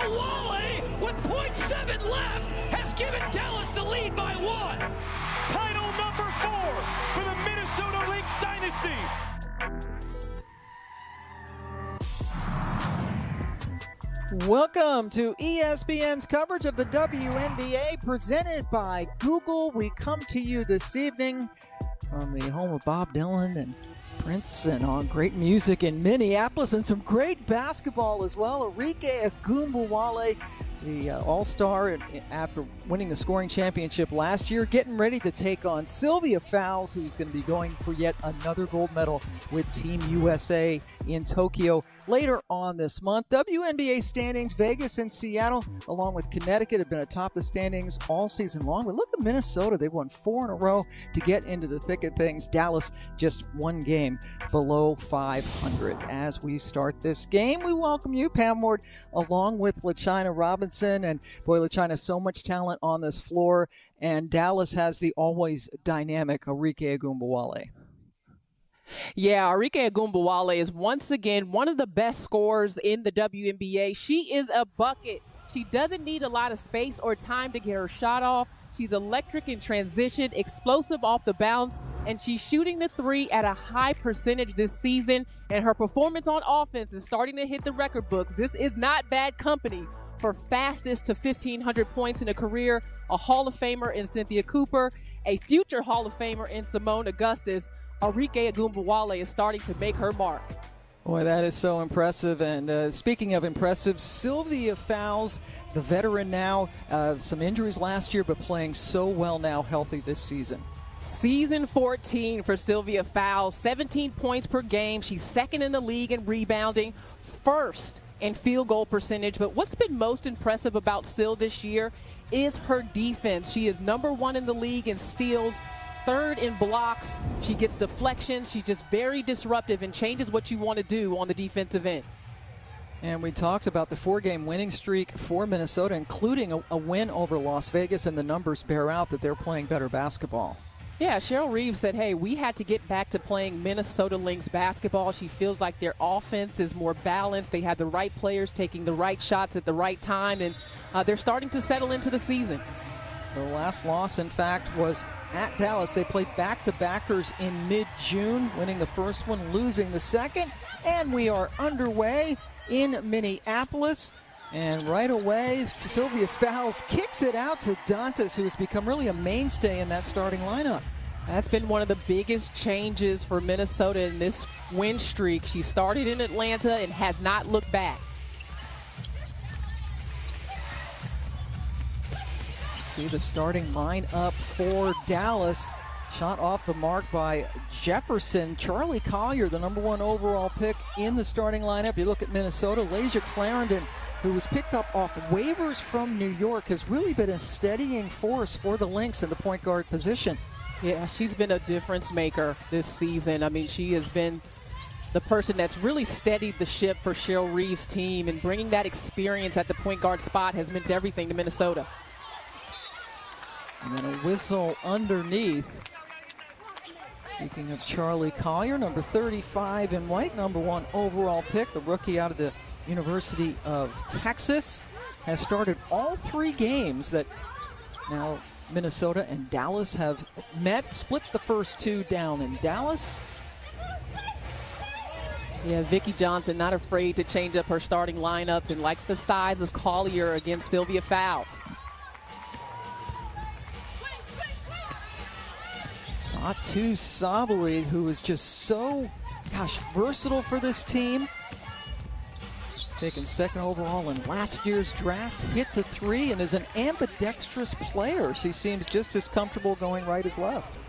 Agumbawale, with .7 left, has given Dallas the lead by 1. Title number 4 for the Minnesota Lynx dynasty. Welcome to ESPN's coverage of the WNBA presented by Google. We come to you this evening from the home of Bob Dylan and Prince, and on great music in Minneapolis and some great basketball as well. Arike Agumbawale, the all-star after winning the scoring championship last year, getting ready to take on Sylvia Fowles, who's going to be going for yet another gold medal with Team USA in Tokyo later on this month. WNBA standings, Vegas and Seattle, along with Connecticut, have been atop the standings all season long. But look at Minnesota. They've won 4 in a row to get into the thick of things. Dallas just 1 game below 500. As we start this game, we welcome you, Pam Ward, along with LaChina Robinson. And boy, LaChina, so much talent on this floor. And Dallas has the always dynamic Arike Agumbawale. Yeah, Arike Agumbawale is once again one of the best scorers in the WNBA. She is a bucket. She doesn't need a lot of space or time to get her shot off. She's electric in transition, explosive off the bounce, and she's shooting the 3 at a high percentage this season. And her performance on offense is starting to hit the record books. This is not bad company for fastest to 1,500 points in a career, a Hall of Famer in Cynthia Cooper, a future Hall of Famer in Simone Augustus. Arike Agumbawale is starting to make her mark. Boy, that is so impressive. And speaking of impressive, Sylvia Fowles, the veteran now, some injuries last year, but playing so well now, healthy this season. Season 14 for Sylvia Fowles, 17 points per game. She's second in the league in rebounding, first in field goal percentage. But what's been most impressive about Syl this year is her defense. She is number 1 in the league in steals, 3rd in blocks. She gets deflections. She's just very disruptive and changes what you want to do on the defensive end. And we talked about the 4-game winning streak for Minnesota, including a win over Las Vegas, and the numbers bear out that they're playing better basketball. Yeah, Cheryl Reeves said, hey, we had to get back to playing Minnesota Lynx basketball. She feels like their offense is more balanced. They have the right players taking the right shots at the right time, and they're starting to settle into the season. The last loss, in fact, was at Dallas. They played back-to-backers in mid-June, winning the first one, losing the second. And we are underway in Minneapolis. And right away, Sylvia Fowles kicks it out to Dantas, who has become really a mainstay in that starting lineup. That's been one of the biggest changes for Minnesota in this win streak. She started in Atlanta and has not looked back. See the starting lineup for Dallas. Shot off the mark by Jefferson. Charlie Collier, the number 1 overall pick in the starting lineup. You look at Minnesota, Lasia Clarendon, who was picked up off waivers from New York, has really been a steadying force for the Lynx in the point guard position. Yeah, she's been a difference maker this season. I mean, she has been the person that's really steadied the ship for Cheryl Reeves' team, and bringing that experience at the point guard spot has meant everything to Minnesota. And then a whistle underneath. Speaking of Charlie Collier, number 35 in white, number 1 overall pick, the rookie out of the University of Texas, has started all 3 games that now Minnesota and Dallas have met, split the first 2 down in Dallas. Yeah, Vicki Johnson not afraid to change up her starting lineup and likes the size of Collier against Sylvia Fowles. Satu Sabali, who is just so, versatile for this team. Taken 2nd overall in last year's draft, hit the 3, and is an ambidextrous player. She seems just as comfortable going right as left.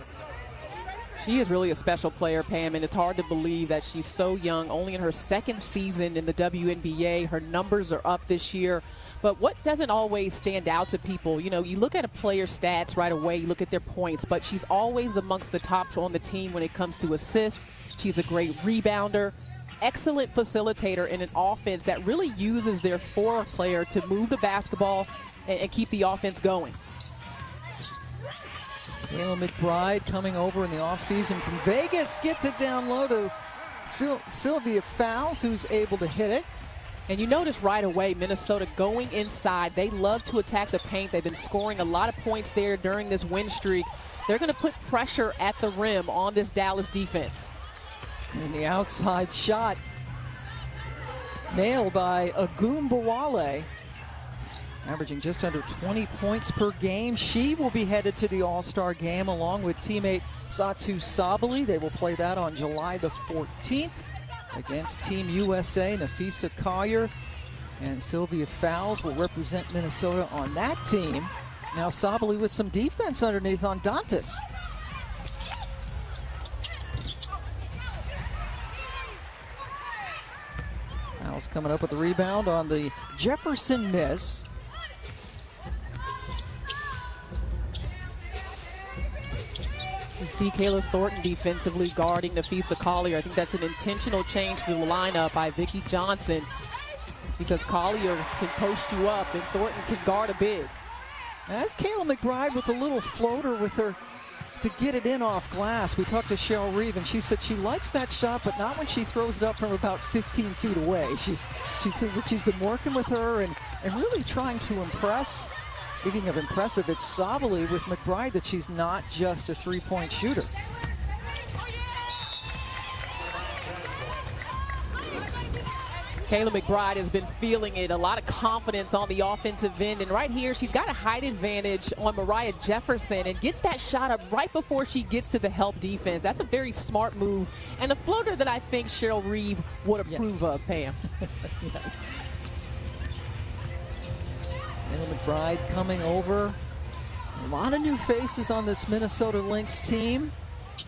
She is really a special player, Pam, and it's hard to believe that she's so young, only in her 2nd season in the WNBA. Her numbers are up this year. But what doesn't always stand out to people, you look at a player's stats right away, you look at their points, but she's always amongst the tops on the team when it comes to assists. She's a great rebounder, excellent facilitator in an offense that really uses their 4 player to move the basketball and keep the offense going. Kayla McBride coming over in the offseason from Vegas, gets it down low to Sylvia Fowles, who's able to hit it. And you notice right away, Minnesota going inside. They love to attack the paint. They've been scoring a lot of points there during this win streak. They're going to put pressure at the rim on this Dallas defense. And the outside shot nailed by Agumbawale, averaging just under 20 points per game. She will be headed to the All-Star game along with teammate Satu Sabali. They will play that on July the 14th against Team USA. Nafisa Collier and Sylvia Fowles will represent Minnesota on that team. Now Sabali with some defense underneath on Dantas. Fowles coming up with the rebound on the Jefferson miss. You see Kayla Thornton defensively guarding Nafisa Collier. I think that's an intentional change to the lineup by Vicki Johnson, because Collier can post you up and Thornton can guard a big. That's Kayla McBride with a little floater with her to get it in off glass. We talked to Cheryl Reeve, and she said she likes that shot, but not when she throws it up from about 15 feet away. She says that she's been working with her and really trying to impress. Speaking of impressive, it's Sabali with McBride that she's not just a three-point shooter. Kayla McBride has been feeling it, a lot of confidence on the offensive end, and right here she's got a height advantage on Mariah Jefferson and gets that shot up right before she gets to the help defense. That's a very smart move and a floater that I think Cheryl Reeve would approve of, Pam. Yes. Kayla McBride coming over. A lot of new faces on this Minnesota Lynx team.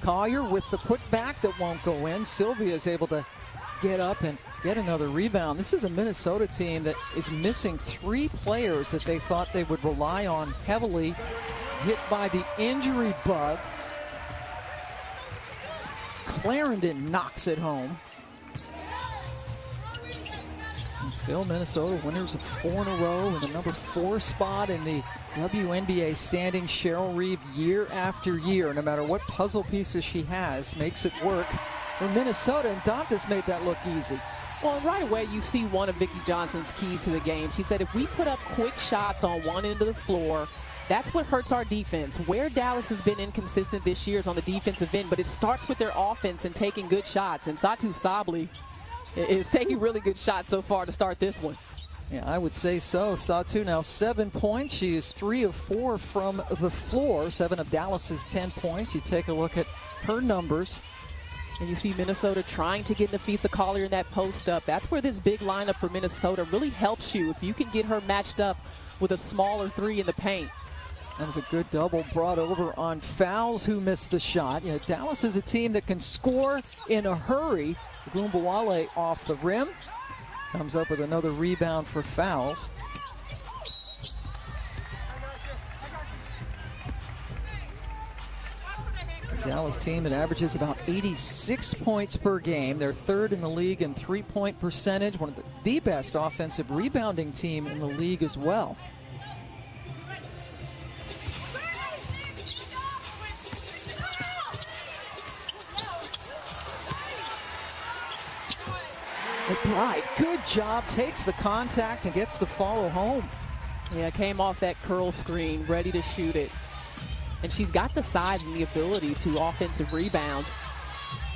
Collier with the putback that won't go in. Sylvia is able to get up and get another rebound. This is a Minnesota team that is missing three players that they thought they would rely on heavily, hit by the injury bug. Clarendon knocks it home. And still Minnesota winners of 4 in a row in the number 4 spot in the WNBA standing. Cheryl Reeve, year after year, no matter what puzzle pieces she has, makes it work for Minnesota, and Dantas made that look easy. Well, right away you see one of Vicki Johnson's keys to the game. She said if we put up quick shots on one end of the floor, that's what hurts our defense. Where Dallas has been inconsistent this year is on the defensive end, but it starts with their offense and taking good shots. And Satu Sabali is taking really good shots so far to start this one. Yeah, I would say so. Satu now 7 points. She is 3 of 4 from the floor. 7 of Dallas's 10 points. You take a look at her numbers. And you see Minnesota trying to get Nafisa Collier in that post up. That's where this big lineup for Minnesota really helps you, if you can get her matched up with a smaller three in the paint. That was a good double brought over on Fowles, who missed the shot. You know, Dallas is a team that can score in a hurry. Agumbawale off the rim. Comes up with another rebound for Fowles. The Dallas team that averages about 86 points per game. They're third in the league in three-point percentage. One of the best offensive rebounding team in the league as well. McBride, good job, takes the contact and gets the follow home. Yeah, came off that curl screen, ready to shoot it. And she's got the size and the ability to offensive rebound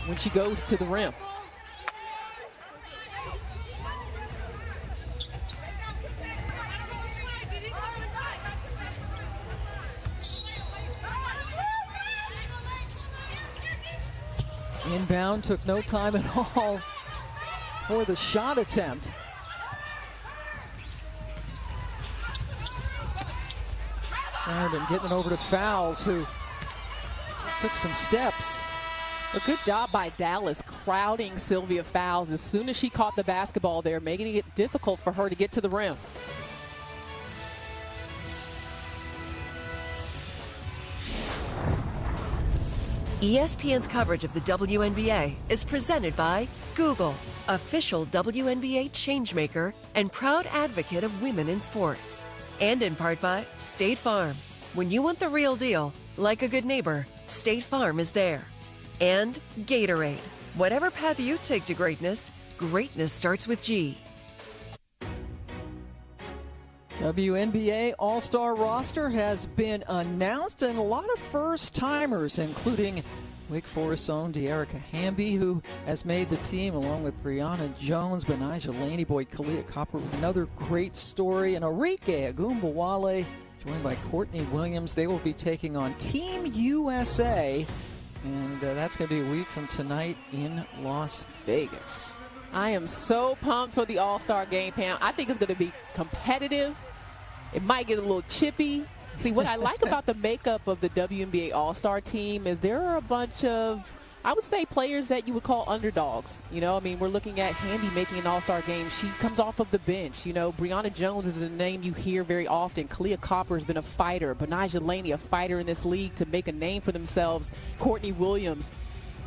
when she goes to the rim. Inbound, took no time at all for the shot attempt. And getting it over to Fowles, who took some steps. A good job by Dallas crowding Sylvia Fowles as soon as she caught the basketball there, making it difficult for her to get to the rim. ESPN's coverage of the WNBA is presented by Google, official WNBA changemaker and proud advocate of women in sports. And in part by State Farm. When you want the real deal, like a good neighbor, State Farm is there. And Gatorade. Whatever path you take to greatness, greatness starts with G. WNBA All-Star roster has been announced, and a lot of first-timers, including Wake Forest's own De'Arica Hamby, who has made the team, along with Brianna Jones, Benijah Laney, Kalia Copper, another great story, and Arike Agumbawale, joined by Courtney Williams. They will be taking on Team USA, and that's going to be a week from tonight in Las Vegas. I am so pumped for the All-Star game, Pam. I think it's going to be competitive. It might get a little chippy. See, what I like about the makeup of the WNBA All-Star team is there are a bunch of, I would say, players that you would call underdogs. You know, I mean, we're looking at Handy making an All-Star game. She comes off of the bench. You know, Brianna Jones is a name you hear very often. Kalia Copper has been a fighter. Benijah Laney, a fighter in this league to make a name for themselves. Courtney Williams.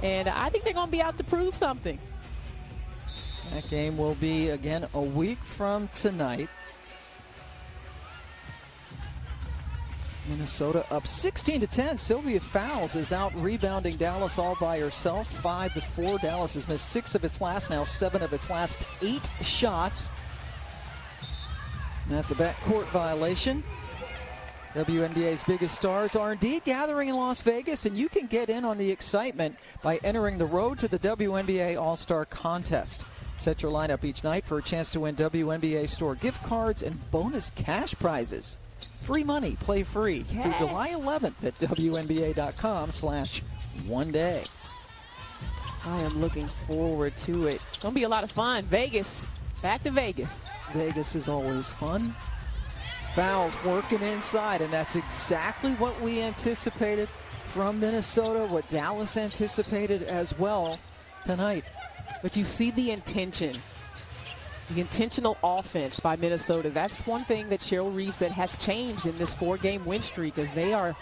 And I think they're going to be out to prove something. That game will be, again, a week from tonight. Minnesota up 16-10. Sylvia Fowles is out rebounding Dallas all by herself, 5-4. Dallas has missed 6 of its last, now 7 of its last 8 shots. And that's a backcourt violation. WNBA's biggest stars are indeed gathering in Las Vegas, and you can get in on the excitement by entering the Road to the WNBA All-Star Contest. Set your lineup each night for a chance to win WNBA store gift cards and bonus cash prizes. Free money, play free through July 11th at WNBA.com/one-day. I am looking forward to it. It's going to be a lot of fun. Vegas, back to Vegas. Vegas is always fun. Fouls working inside, and that's exactly what we anticipated from Minnesota, what Dallas anticipated as well tonight. But you see the intention. The intentional offense by Minnesota. That's one thing that Cheryl Reeve said has changed in this 4-game win streak, as they are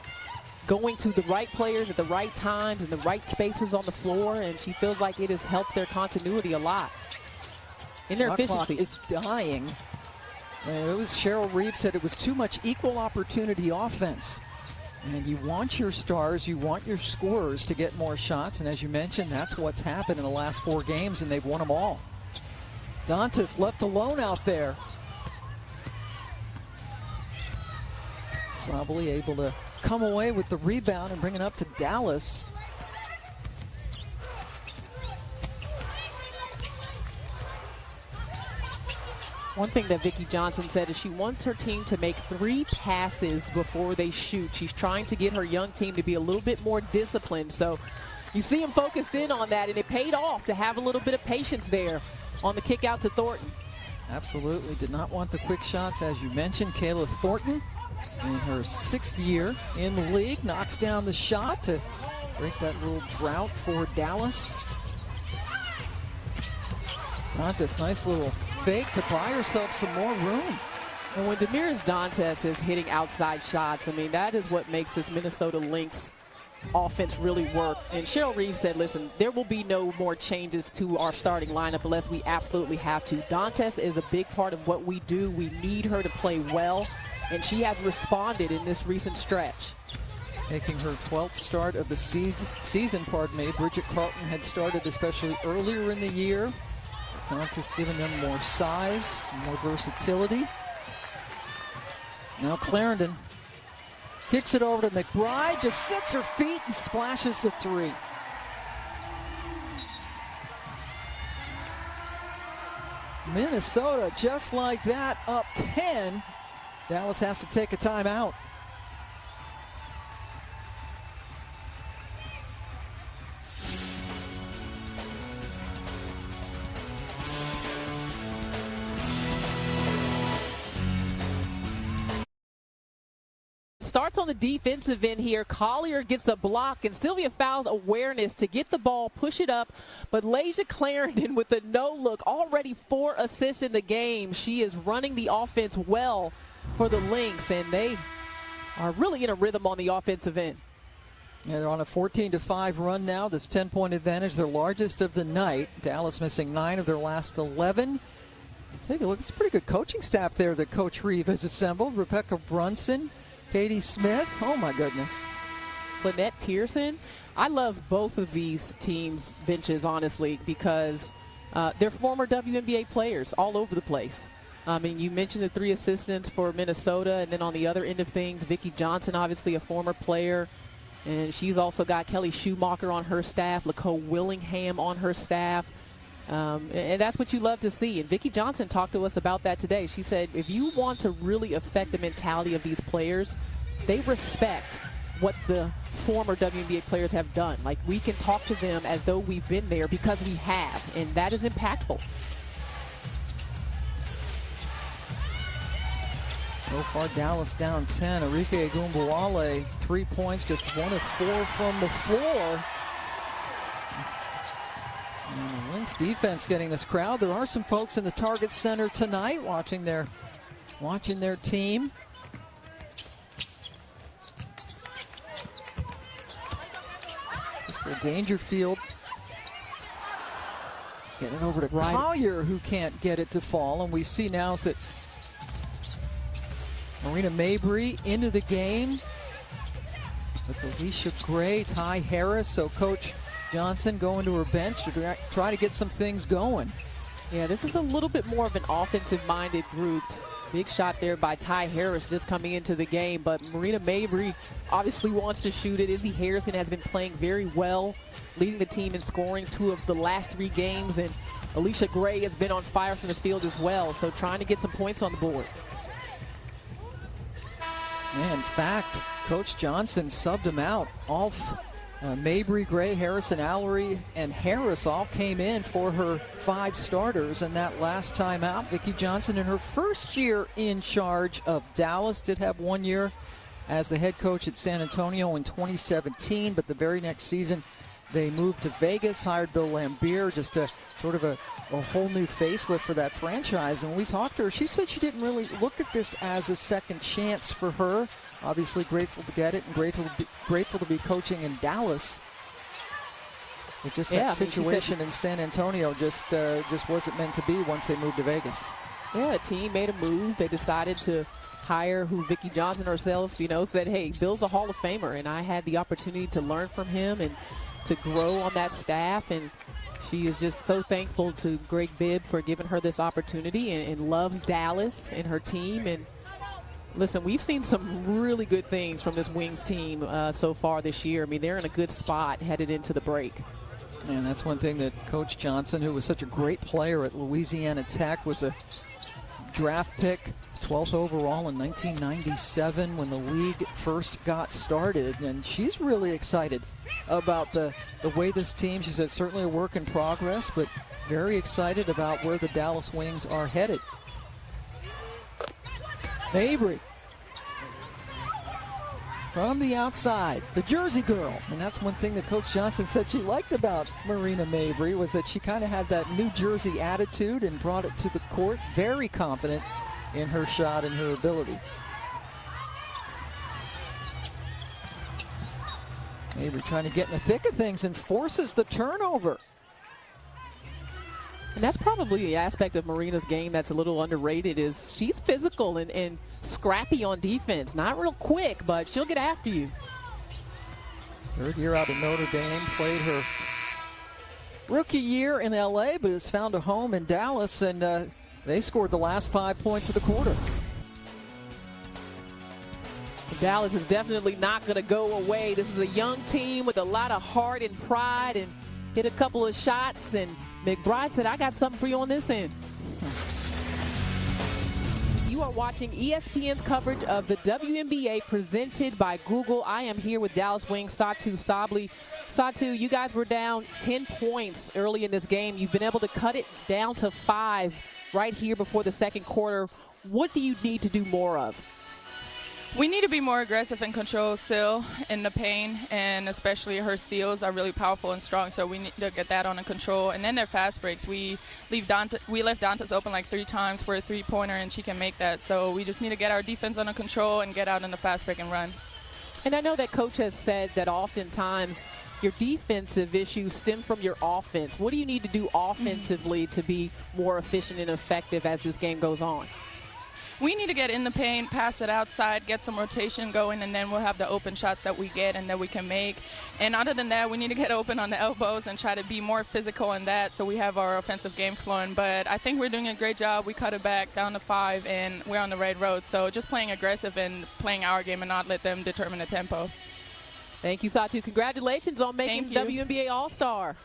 going to the right players at the right times and the right spaces on the floor, and she feels like it has helped their continuity a lot in their efficiency. Is dying. And it was Cheryl Reeve said it was too much equal opportunity offense. And you want your stars, you want your scorers to get more shots, and as you mentioned, that's what's happened in the last 4 games, and they've won them all. Dantas left alone out there. Sabally able to come away with the rebound and bring it up to Dallas. One thing that Vicki Johnson said is she wants her team to make 3 passes before they shoot. She's trying to get her young team to be a little bit more disciplined. So you see them focused in on that, and it paid off to have a little bit of patience there on the kick out to Thornton. Absolutely did not want the quick shots, as you mentioned. Kayla Thornton, in her 6th year in the league, knocks down the shot to break that little drought for Dallas. Dantas, nice little fake to buy herself some more room. And when Damiris Dantas is hitting outside shots, I mean, that is what makes this Minnesota Lynx offense really work. And Cheryl Reeve said, listen, there will be no more changes to our starting lineup unless we absolutely have to. Dantas is a big part of what we do. We need her to play well, and she has responded in this recent stretch. Making her 12th start of the season, Bridget Carlton had started especially earlier in the year. Dantas giving them more size, more versatility. Now Clarendon kicks it over to McBride, just sets her feet and splashes the 3. Minnesota, just like that, up 10. Dallas has to take a timeout. Starts on the defensive end here. Collier gets a block, and Sylvia Fowles awareness to get the ball, push it up. But Lasia Clarendon with a no-look, already 4 assists in the game. She is running the offense well for the Lynx, and they are really in a rhythm on the offensive end. Yeah, they're on a 14-5 run now. This 10-point advantage, their largest of the night. Dallas missing 9 of their last 11. Take a look. It's a pretty good coaching staff there that Coach Reeve has assembled. Rebecca Brunson, Katie Smith, oh my goodness. Lynette Pearson. I love both of these teams' benches, honestly, because they're former WNBA players all over the place. I mean, you mentioned the 3 assistants for Minnesota, and then on the other end of things, Vicki Johnson, obviously a former player, and she's also got Kelly Schumacher on her staff, LaCoe Willingham on her staff, and that's what you love to see. And Vicki Johnson talked to us about that today. She said, if you want to really affect the mentality of these players, they respect what the former WNBA players have done. Like, we can talk to them as though we've been there because we have, and that is impactful. So far, Dallas down 10. Arike Ogunbowale, 3 points, just 1 of 4 from the floor. And the Lynx defense getting this crowd. There are some folks in the Target Center tonight watching their team. Just a Dangerfield. Getting it over to Collier, who can't get it to fall. And we see now that Marina Mabry into the game with Alicia Gray, Ty Harris. So Coach Johnson going to her bench to try to get some things going. Yeah, this is a little bit more of an offensive-minded group. Big shot there by Ty Harris just coming into the game. But Marina Mabry obviously wants to shoot it. Izzy Harrison has been playing very well, leading the team in scoring 2 of the last 3 games. And Alicia Gray has been on fire from the field as well. So trying to get some points on the board. Yeah, in fact, Coach Johnson subbed them out. All Mabry, Gray, Harrison, Allery, and Harris all came in for her 5 starters. And that last time out, Vicki Johnson, in her first year in charge of Dallas, did have 1 year as the head coach at San Antonio in 2017. But the very next season, they moved to Vegas, hired Bill Lambier, just a sort of a whole new facelift for that franchise. And when we talked to her, she said she didn't really look at this as a second chance for her. Obviously grateful to get it and grateful to be coaching in Dallas. But just that situation in San Antonio just wasn't meant to be once they moved to Vegas. Yeah, a team made a move. They decided to hire who Vicki Johnson herself, said, hey, Bill's a Hall of Famer, and I had the opportunity to learn from him and to grow on that staff. And she is just so thankful to Greg Bibb for giving her this opportunity and loves Dallas and her team. And listen, we've seen some really good things from this Wings team so far this year. I mean, they're in a good spot headed into the break. And that's one thing that Coach Johnson, who was such a great player at Louisiana Tech, was a draft pick, 12th overall in 1997 when the league first got started. And she's really excited about the way this team, she said, certainly a work in progress, but very excited about where the Dallas Wings are headed. Mabry from the outside, the Jersey girl. And that's one thing that Coach Johnson said she liked about Marina Mabry, was that she kind of had that New Jersey attitude and brought it to the court. Very confident in her shot and her ability. Mabry trying to get in the thick of things and forces the turnover. And that's probably the aspect of Marina's game that's a little underrated, is she's physical and scrappy on defense. Not real quick, but she'll get after you. 3rd year out of Notre Dame, played her rookie year in LA, but has found a home in Dallas, and they scored the last 5 points of the quarter. Dallas is definitely not going to go away. This is a young team with a lot of heart and pride, and hit a couple of shots, and McBride said, I got something for you on this end. You are watching ESPN's coverage of the WNBA presented by Google. I am here with Dallas Wings Satu Sabli. Satu, you guys were down 10 points early in this game. You've been able to cut it down to 5 right here before the second quarter. What do you need to do more of? We need to be more aggressive and control Sil in the paint, and especially her seals are really powerful and strong, so we need to get that under control. And then their fast breaks. We left Dantas open like 3 times for a 3-pointer, and she can make that. So we just need to get our defense under control and get out in the fast break and run. And I know that Coach has said that oftentimes your defensive issues stem from your offense. What do you need to do offensively to be more efficient and effective as this game goes on? we need to get in the paint, pass it outside, get some rotation going, and then we'll have the open shots that we get and that we can make. And other than that, we need to get open on the elbows and try to be more physical in that so we have our offensive game flowing. But I think we're doing a great job. We cut it back down to 5, and we're on the right road. So just playing aggressive and playing our game and not let them determine the tempo. Thank you, Satu. Congratulations on making WNBA All-Star.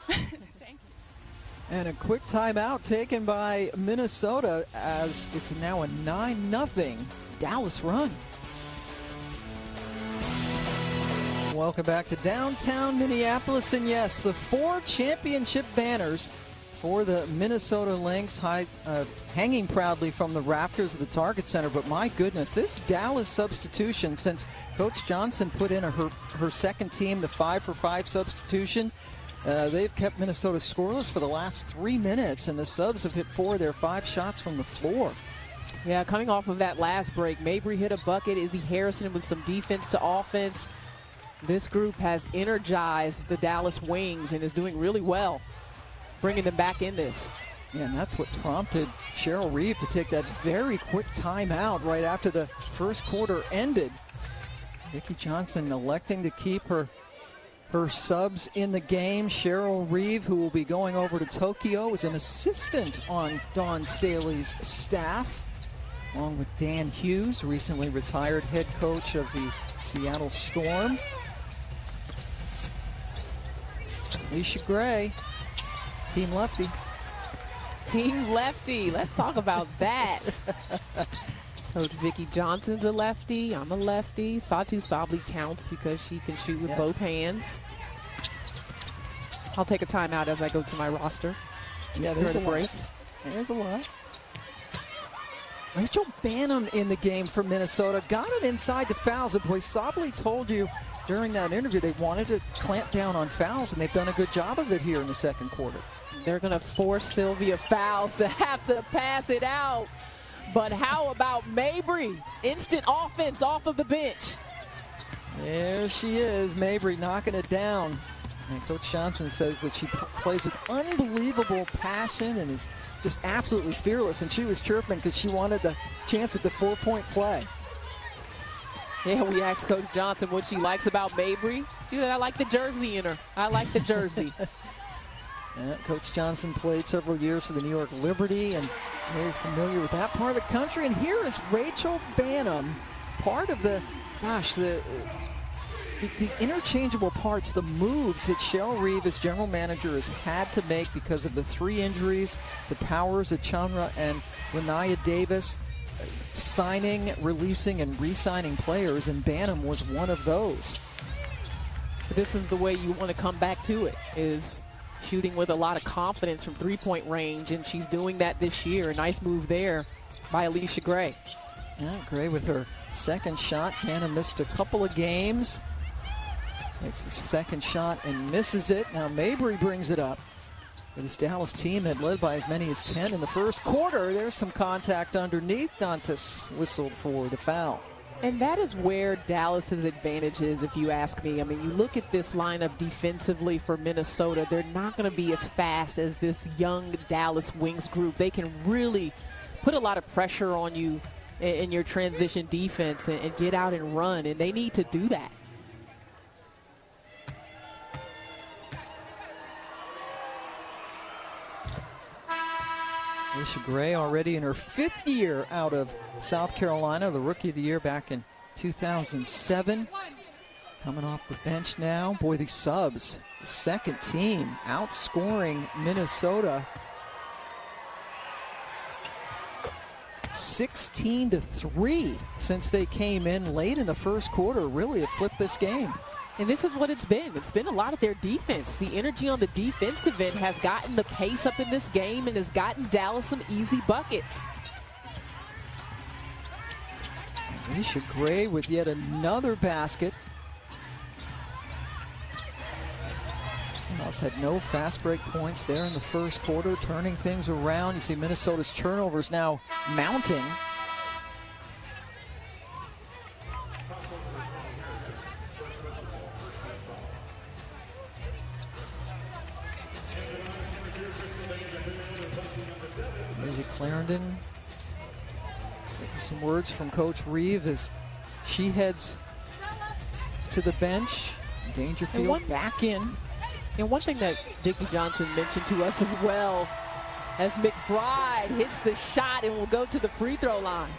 And a quick timeout taken by Minnesota as it's now a 9-0 Dallas run. Welcome back to downtown Minneapolis. And yes, the 4 championship banners for the Minnesota Lynx hanging proudly from the rafters of the Target Center. But my goodness, this Dallas substitution, since Coach Johnson put in her second team, the 5-for-5 substitution, they've kept Minnesota scoreless for the last 3 minutes, and the subs have hit 4 of their 5 shots from the floor. Yeah, coming off of that last break, Mabry hit a bucket. Izzy Harrison with some defense to offense. This group has energized the Dallas Wings and is doing really well, bringing them back in this. Yeah, and that's what prompted Cheryl Reeve to take that very quick timeout right after the first quarter ended. Vicki Johnson electing to keep her subs in the game. Cheryl Reeve, who will be going over to Tokyo, is an assistant on Dawn Staley's staff, along with Dan Hughes, recently retired head coach of the Seattle Storm. Alicia Gray, Team Lefty. Team Lefty, let's talk about that. Coach Vicki Johnson's a lefty. I'm a lefty. Satu Sabli counts because she can shoot with both hands. I'll take a timeout as I go to my roster. Yeah, there's a break. There's a lot. Rachel Banham in the game for Minnesota. Got it inside the fouls. And boy, Sabli told you during that interview they wanted to clamp down on fouls, and they've done a good job of it here in the second quarter. They're going to force Sylvia Fowles to have to pass it out. But how about Mabry? Instant offense off of the bench. There she is, Mabry knocking it down. And Coach Johnson says that she plays with unbelievable passion and is just absolutely fearless. And she was chirping because she wanted the chance at the 4-point play. Yeah, we asked Coach Johnson what she likes about Mabry. She said, I like the jersey in her. I like the jersey. Coach Johnson played several years for the New York Liberty and very familiar with that part of the country. And here is Rachel Banham, part of the interchangeable parts, the moves that Cheryl Reeve as general manager has had to make because of the 3 injuries to Powers, Achanra, and Renaya Davis, signing, releasing, and re-signing players, and Banham was one of those. This is the way you want to come back to it, is shooting with a lot of confidence from 3-point range, and she's doing that this year. A nice move there by Alicia Gray. Yeah, Gray with her second shot. Banham missed a couple of games. Makes the second shot and misses it. Now Mabry brings it up. This Dallas team had led by as many as 10 in the first quarter. There's some contact underneath. Dantas whistled for the foul. And that is where Dallas's advantage is, if you ask me. I mean, you look at this lineup defensively for Minnesota, they're not going to be as fast as this young Dallas Wings group. They can really put a lot of pressure on you in your transition defense and get out and run, and they need to do that. Alicia Gray already in her 5th year out of South Carolina, the Rookie of the Year back in 2007. Coming off the bench now. Boy, these subs, the second team, outscoring Minnesota 16-3 since they came in late in the first quarter. Really have flipped this game. And this is what it's been. It's been a lot of their defense. The energy on the defensive end has gotten the pace up in this game and has gotten Dallas some easy buckets. Alicia Gray with yet another basket. Dallas had no fast break points there in the first quarter, turning things around. You see Minnesota's turnovers now mounting. Clarendon Some words from Coach Reeve as she heads to the bench. Dangerfield back in. And one thing that Vicki Johnson mentioned to us as well, as McBride hits the shot and will go to the free throw line.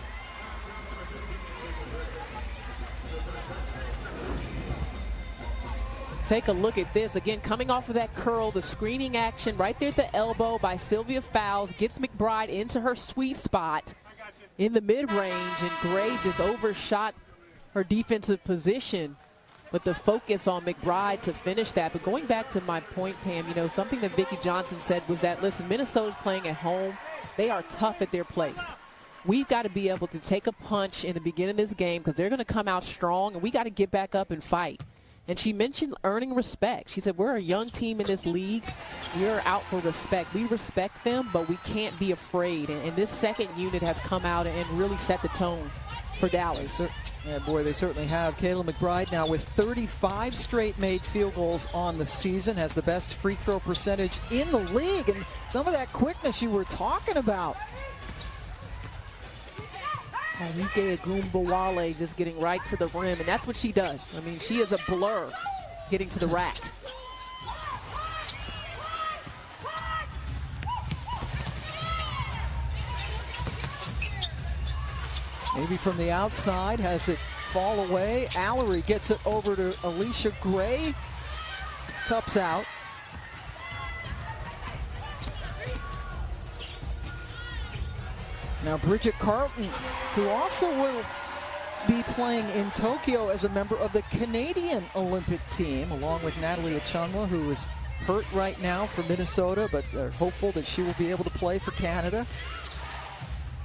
Take a look at this. Again, coming off of that curl, the screening action right there at the elbow by Sylvia Fowles gets McBride into her sweet spot in the mid-range, and Gray just overshot her defensive position. But the focus on McBride to finish that. But going back to my point, Pam, you know, something that Vicki Johnson said was that, listen, Minnesota's playing at home. They are tough at their place. We've got to be able to take a punch in the beginning of this game because they're going to come out strong, and we got to get back up and fight. And she mentioned earning respect. She said, we're a young team in this league. We're out for respect. We respect them, but we can't be afraid. And this second unit has come out and really set the tone for Dallas. Yeah, boy, they certainly have. Kayla McBride now with 35 straight made field goals on the season, has the best free throw percentage in the league, and some of that quickness you were talking about. Arike Agumbawale just getting right to the rim, and that's what she does. I mean, she is a blur getting to the rack. Maybe from the outside, has it fall away. Allery gets it over to Alicia Gray. Cups out. Now Bridget Carlton, who also will be playing in Tokyo as a member of the Canadian Olympic team, along with Natalie Achunwa, who is hurt right now for Minnesota, but they're hopeful that she will be able to play for Canada.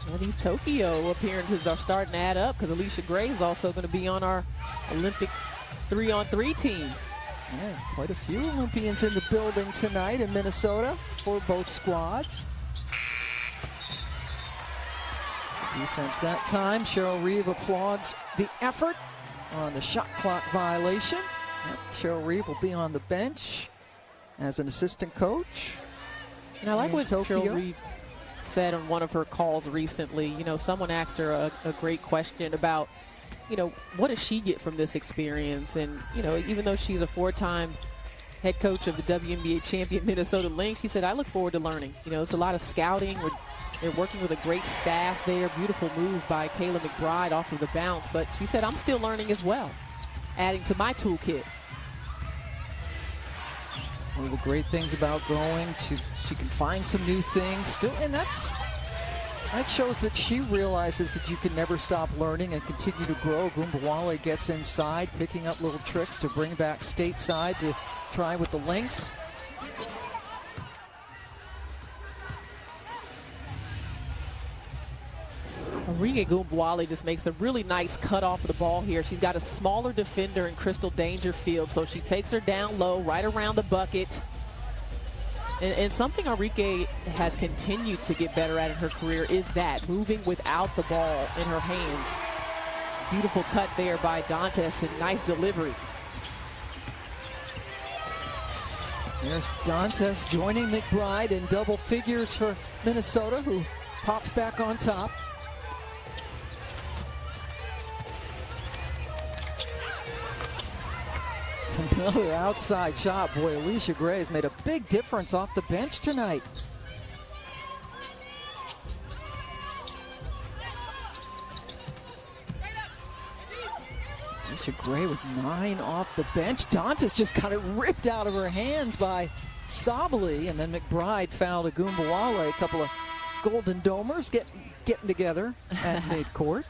Well, these Tokyo appearances are starting to add up because Alicia Gray is also going to be on our Olympic 3-on-3 team. Yeah, quite a few Olympians in the building tonight in Minnesota for both squads. Defense that time. Cheryl Reeve applauds the effort on the shot clock violation. Yep, Cheryl Reeve will be on the bench as an assistant coach. And I like what Tokyo. Cheryl Reeve said on one of her calls recently. You know, someone asked her a great question about, you know, what does she get from this experience? And, you know, even though she's a four-time head coach of the WNBA champion Minnesota Lynx, she said, I look forward to learning. You know, it's a lot of scouting. They're working with a great staff there. Beautiful move by Kayla McBride off of the bounce. But she said, I'm still learning as well, adding to my toolkit. One of the great things about going, she can find some new things still, and that shows that she realizes that you can never stop learning and continue to grow. Gumbawale gets inside, picking up little tricks to bring back stateside to try with the Lynx. Arike Agumbawale just makes a really nice cut off of the ball here. She's got a smaller defender in Crystal Dangerfield, so she takes her down low, right around the bucket. And something Arike has continued to get better at in her career is that, moving without the ball in her hands. Beautiful cut there by Dantes and nice delivery. There's Dantes joining McBride in double figures for Minnesota, who pops back on top. Another outside shot. Boy, Alicia Gray has made a big difference off the bench tonight. Alicia Gray with 9 off the bench. Dantes just got it ripped out of her hands by Sabali, and then McBride fouled Agumbawale. A couple of Golden Domers getting together at midcourt.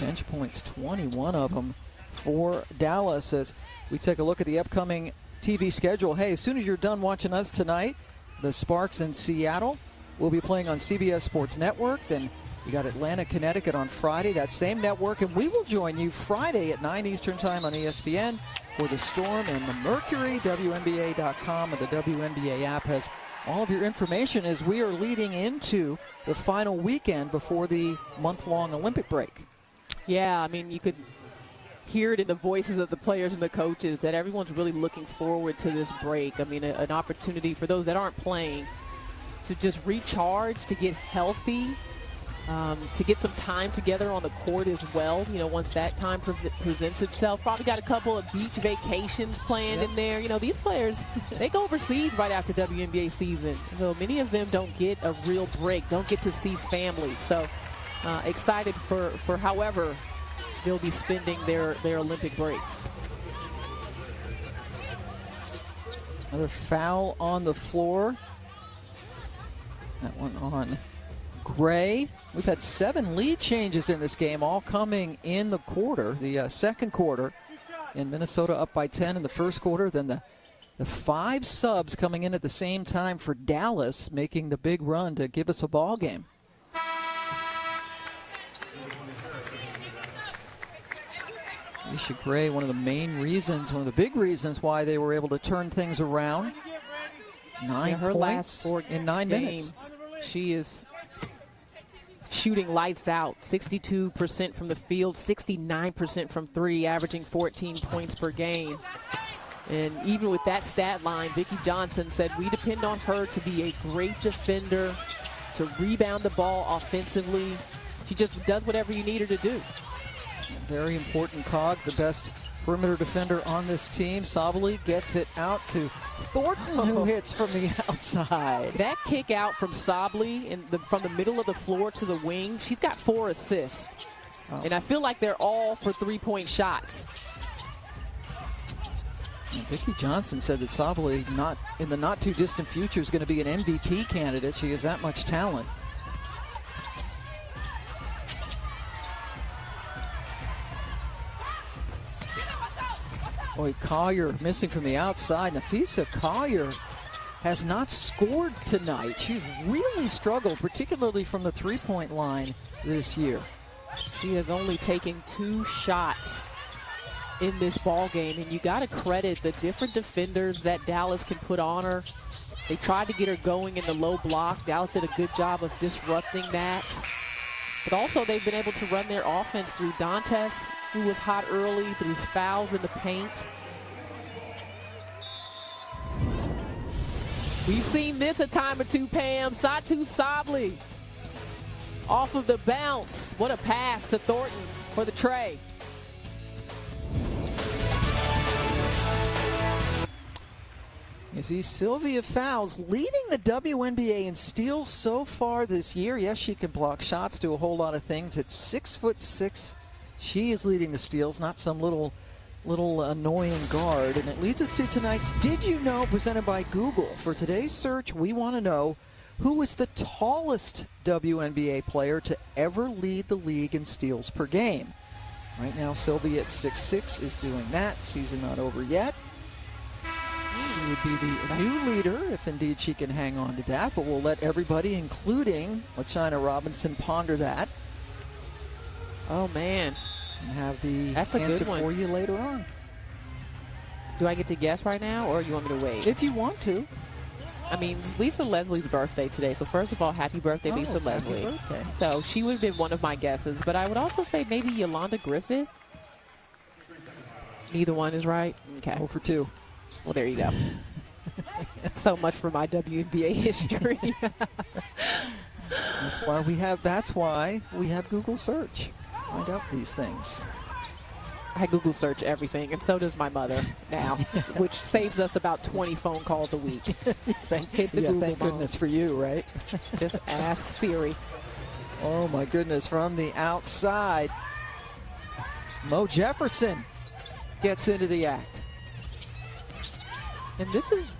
Bench points, 21 of them for Dallas. As we take a look at the upcoming TV schedule. Hey, as soon as you're done watching us tonight, the Sparks in Seattle will be playing on CBS Sports Network. Then you got Atlanta, Connecticut on Friday, that same network. And we will join you Friday at 9 Eastern Time on ESPN for the Storm and the Mercury. WNBA.com, or the WNBA app has all of your information as we are leading into the final weekend before the month-long Olympic break. Yeah, I mean, you could hear it in the voices of the players and the coaches that everyone's really looking forward to this break. I mean, an opportunity for those that aren't playing to just recharge, to get healthy, to get some time together on the court as well. You know, once that time presents itself, probably got a couple of beach vacations planned in there. You know, these players, they go overseas right after WNBA season. So many of them don't get a real break, don't get to see family. So excited for however they'll be spending their Olympic breaks. Another foul on the floor. That one on Gray. We've had 7 lead changes in this game, all coming in the quarter, the second quarter. And Minnesota up by 10 in the first quarter. Then the 5 subs coming in at the same time for Dallas, making the big run to give us a ball game. Aisha Gray, one of the main reasons, one of the big reasons why they were able to turn things around. 9 her points last 4 in 9 games. minutes. She is shooting lights out, 62% from the field, 69% from 3, averaging 14 points per game. And even with that stat line, Vicki Johnson said, we depend on her to be a great defender, to rebound the ball offensively. She just does whatever you need her to do. Very important cog, the best perimeter defender on this team. Savali gets it out to Thornton, who hits from the outside. That kick out from Sabli from the middle of the floor to the wing, she's got 4 assists. And I feel like they're all for 3-point shots. And Vicki Johnson said that Savali, in the not too distant future, is going to be an MVP candidate. She has that much talent. Boy, Collier missing from the outside. Nafisa Collier has not scored tonight. She's really struggled, particularly from the 3-point line this year. She has only taken 2 shots in this ball game, and you got to credit the different defenders that Dallas can put on her. They tried to get her going in the low block. Dallas did a good job of disrupting that. But also they've been able to run their offense through Dantes, who was hot early, through fouls in the paint. We've seen this a time or two, Pam. Satu Sabli off of the bounce. What a pass to Thornton for the tray. You see Sylvia Fowles leading the WNBA in steals so far this year. Yes, she can block shots, do a whole lot of things. At 6'6", she is leading the steals, not some little annoying guard. And it leads us to tonight's Did You Know, presented by Google. For today's search, we want to know who is the tallest WNBA player to ever lead the league in steals per game. Right now, Sylvia at 6'6" is doing that. Season not over yet. She would be the new leader if indeed she can hang on to that, but we'll let everybody, including LaChina Robinson, ponder that. Oh, man. And have the That's a answer good one for you later on. Do I get to guess right now, or you want me to wait? If you want to. I mean, it's Lisa Leslie's birthday today, so first of all, happy birthday, Lisa Leslie. Happy birthday. So she would have been one of my guesses, but I would also say maybe Yolanda Griffith. Neither one is right? Okay. 0 for 2. Well, there you go. So much for my WNBA history. That's why we have Google search. Find out these things. I Google search everything, and so does my mother now, which saves us about 20 phone calls a week. Thank goodness for you, right? Just ask Siri. Oh, my goodness. From the outside, Mo Jefferson gets into the act. And this is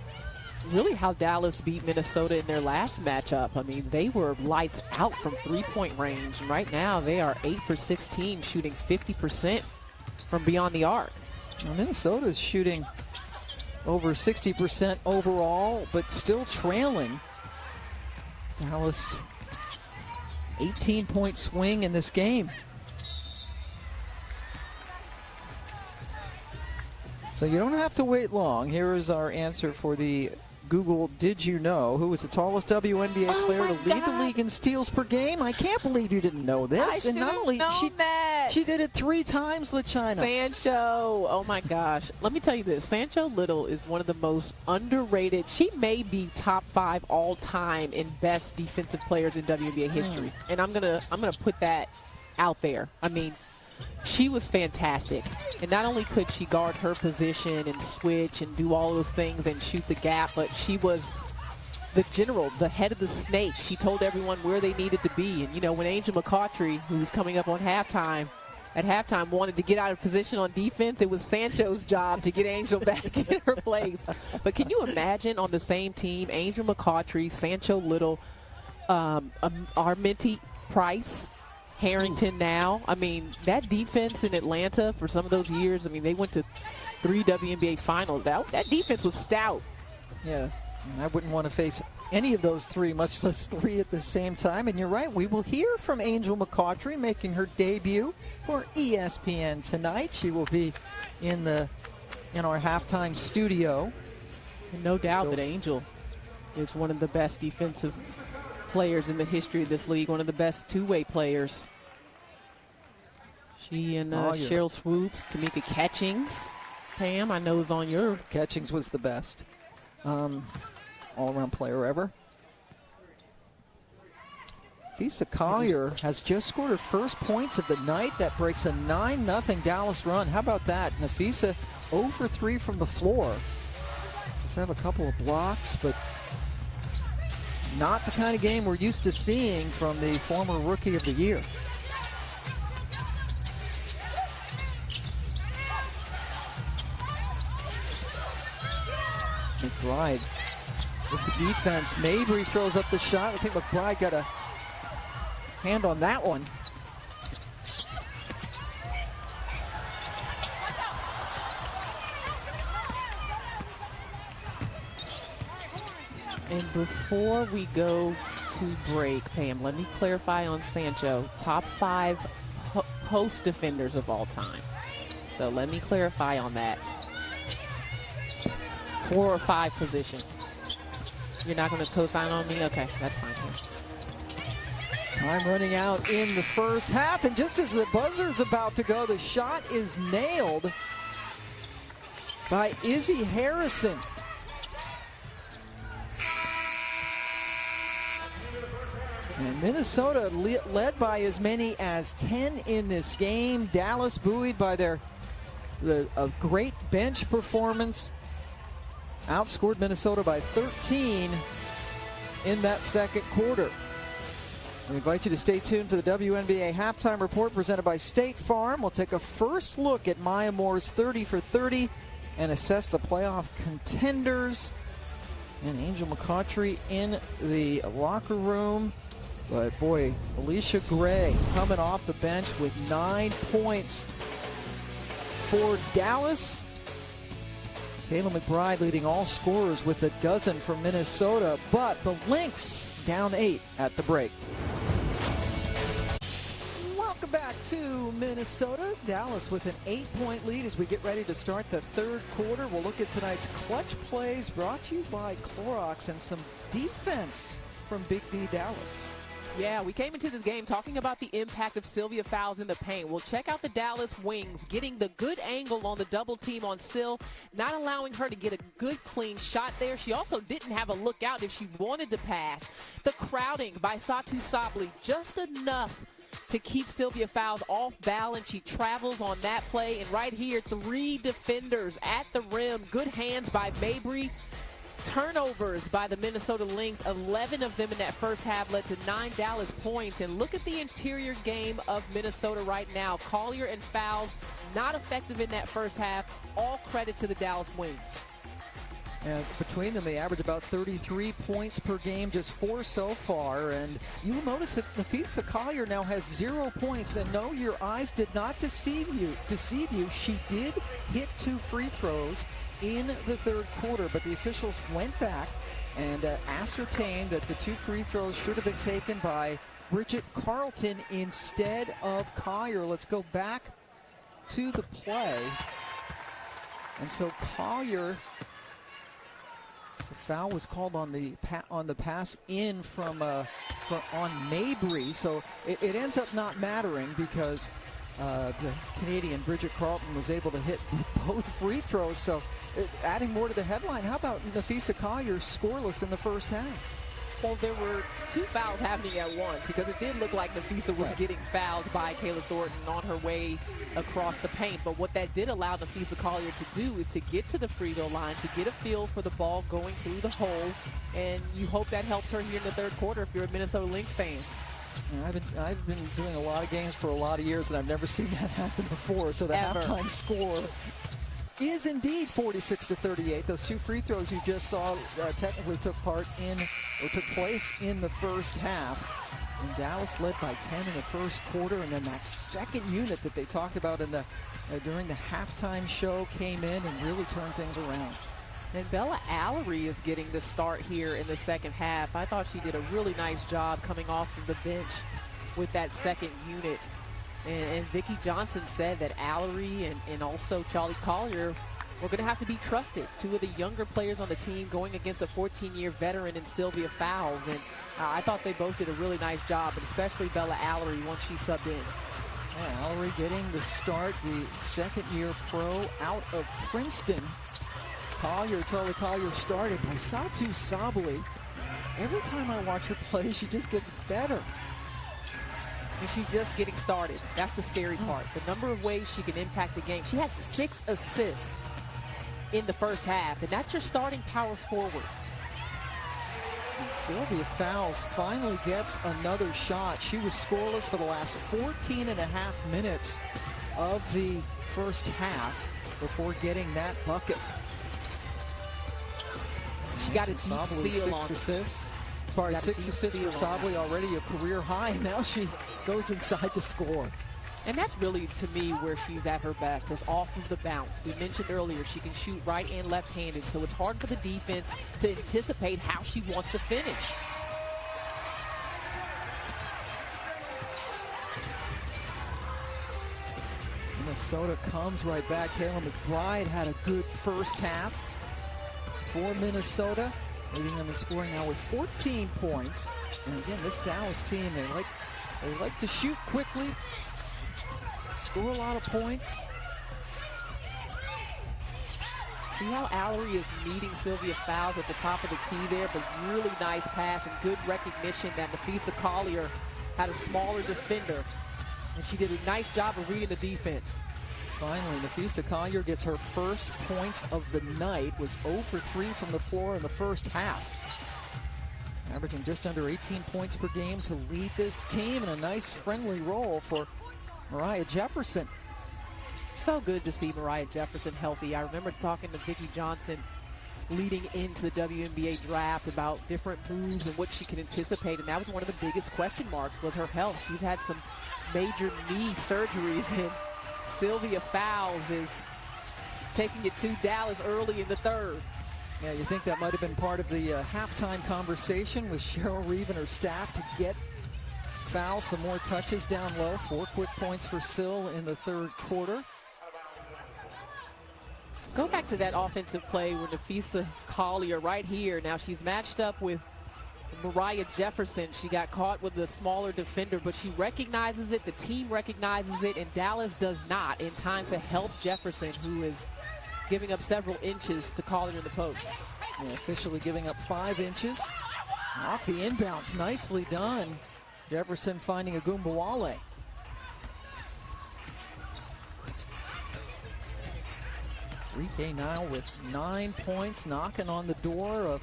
really how Dallas beat Minnesota in their last matchup. I mean, they were lights out from 3-point range. And right now, they are 8 for 16, shooting 50% from beyond the arc. Well, Minnesota is shooting over 60% overall, but still trailing. Dallas, 18-point swing in this game. So you don't have to wait long. Here is our answer for the Google Did You Know. Who was the tallest WNBA player to lead the league in steals per game? I can't believe you didn't know this. I should have known that. that. She did it 3 times, LaChina. Sancho, oh my gosh. Let me tell you this. Sancho Little is one of the most underrated. She may be top 5 all time in best defensive players in WNBA history. And I'm gonna put that out there. I mean, she was fantastic. And not only could she guard her position and switch and do all those things and shoot the gap, but she was the general, the head of the snake. She told everyone where they needed to be. And, you know, when Angel McCautry, who was coming up on halftime, wanted to get out of position on defense, it was Sancho's job to get Angel back in her place. But can you imagine on the same team, Angel McCautry, Sancho Little, Arminty Price, Harrington now? I mean, that defense in Atlanta for some of those years, I mean, they went to 3 WNBA finals. That defense was stout. Yeah. I wouldn't want to face any of those 3, much less 3 at the same time. And you're right, we will hear from Angel McCautry making her debut for ESPN tonight. She will be in our halftime studio. And no doubt that Angel is one of the best defensive players in the history of this league, one of the best two-way players. She and Cheryl Swoops, Tamika Catchings. Pam, I know is on your... Catchings was the best. All-around player ever. Fisa Collier has just scored her first points of the night. That breaks a 9-0 Dallas run. How about that? Nafisa 0 for 3 from the floor. Does have a couple of blocks, but not the kind of game we're used to seeing from the former Rookie of the Year. McBride with the defense. Mabry throws up the shot. I think McBride got a hand on that one. And before we go to break, Pam, let me clarify on Sancho. Top 5 post defenders of all time. So let me clarify on that. 4 or 5 position. You're not going to co-sign on me? Okay, that's fine. Time running out in the first half, and just as the buzzer's about to go, the shot is nailed by Izzy Harrison. And Minnesota led by as many as 10 in this game. Dallas buoyed by a great bench performance. Outscored Minnesota by 13 in that second quarter. We invite you to stay tuned for the WNBA halftime report presented by State Farm. We'll take a first look at Maya Moore's 30 for 30 and assess the playoff contenders. And Angel McCautry in the locker room. But boy, Alicia Gray coming off the bench with 9 points for Dallas. Kayla McBride leading all scorers with a dozen for Minnesota, but the Lynx down 8 at the break. Welcome back to Minnesota. Dallas with an 8-point lead as we get ready to start the third quarter. We'll look at tonight's clutch plays brought to you by Clorox and some defense from Big D Dallas. Yeah, we came into this game talking about the impact of Sylvia Fowles in the paint. We'll check out the Dallas wings, getting the good angle on the double team on Syl, not allowing her to get a good, clean shot there. She also didn't have a look out if she wanted to pass. The crowding by Satu Sabli, just enough to keep Sylvia Fowles off balance. She travels on that play, and right here, 3 defenders at the rim. Good hands by Mabry. Turnovers by the Minnesota Lynx, 11 of them in that first half led to 9 Dallas points. And look at the interior game of Minnesota right now. Collier and Fowles not effective in that first half. All credit to the Dallas Wings. And between them, they average about 33 points per game, just 4 so far. And you'll notice that Nafisa Collier now has 0 points. And no, your eyes did not deceive you. She did hit 2 free throws in the third quarter, but the officials went back and ascertained that the 2 free throws should have been taken by Bridget Carlton instead of Collier. Let's go back to the play. And so Collier, the foul was called on the pass in from on Mabry, so it ends up not mattering because the Canadian Bridget Carlton was able to hit both free throws. So adding more to the headline, how about Nafisa Collier scoreless in the first half? Well, there were two fouls happening at once because it did look like Nafisa was getting fouled by Kayla Thornton on her way across the paint. But what that did allow Nafisa Collier to do is to get to the free throw line, to get a feel for the ball going through the hole. And you hope that helps her here in the third quarter if you're a Minnesota Lynx fan. I've been doing a lot of games for a lot of years, and I've never seen that happen before. So the halftime score is indeed 46-38. Those two free throws you just saw technically took place in the first half. And Dallas led by 10 in the first quarter, and then that second unit that they talked about in the during the halftime show came in and really turned things around. And Bella Allery is getting the start here in the second half. I thought she did a really nice job coming off of the bench with that second unit. And Vicki Johnson said that Allery and also Charlie Collier were going to have to be trusted. Two of the younger players on the team going against a 14-year veteran in Sylvia Fowles. And I thought they both did a really nice job, but especially Bella Allery once she subbed in. Yeah, Allery getting the start, the second-year pro out of Princeton. Charlie Collier started by Satu Sabali. Every time I watch her play, she just gets better. And she's just getting started. That's the scary part. The number of ways she can impact the game. She had 6 assists in the first half, and that's your starting power forward. And Sylvia Fowles finally gets another shot. She was scoreless for the last 14 and a half minutes of the first half before getting that bucket. She got a deep seal on 6 assists. As far as 6 assists for Sabali, already a career high. Now she goes inside to score. And that's really, to me, where she's at her best, is off of the bounce. We mentioned earlier she can shoot right and left-handed, so it's hard for the defense to anticipate how she wants to finish. Minnesota comes right back. Kayla McBride had a good first half for Minnesota, leading them in scoring now with 14 points. And again, this Dallas team, they like to shoot quickly, score a lot of points. See how Allery is meeting Sylvia Fowles at the top of the key there, but really nice pass and good recognition that Nafisa Collier had a smaller defender, and she did a nice job of reading the defense. Finally, Nafisa Collier gets her first point of the night, was 0 for 3 from the floor in the first half. Averaging just under 18 points per game to lead this team, and a nice friendly role for Mariah Jefferson. So good to see Mariah Jefferson healthy. I remember talking to Vicki Johnson leading into the WNBA draft about different moves and what she can anticipate, and that was one of the biggest question marks was her health. She's had some major knee surgeries, and Sylvia Fowles is taking it to Dallas early in the third. Yeah, you think that might have been part of the halftime conversation with Cheryl Reeve and her staff to get Fowles some more touches down low. 4 quick points for Syl in the third quarter. Go back to that offensive play where Nafisa Collier right here. Now she's matched up with Mariah Jefferson. She got caught with a smaller defender, but she recognizes it, the team recognizes it, and Dallas does not in time to help Jefferson, who is giving up several inches to Collier in the post. Yeah, officially giving up 5 inches. Off the inbounds, nicely done. Jefferson finding Agumbawale. Rike now with 9 points, knocking on the door of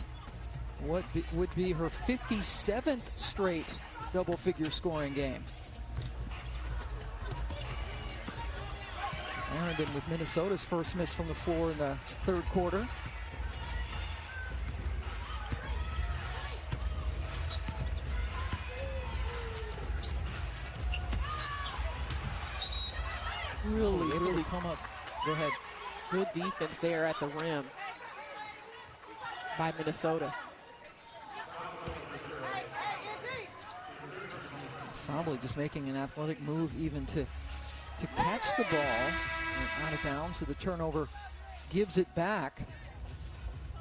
what would be her 57th straight double-figure scoring game. Arendon with Minnesota's first miss from the floor in the third quarter. Really come up. Go ahead. Good defense there at the rim by Minnesota. Sabali just making an athletic move even to catch the ball out of bounds, so the turnover gives it back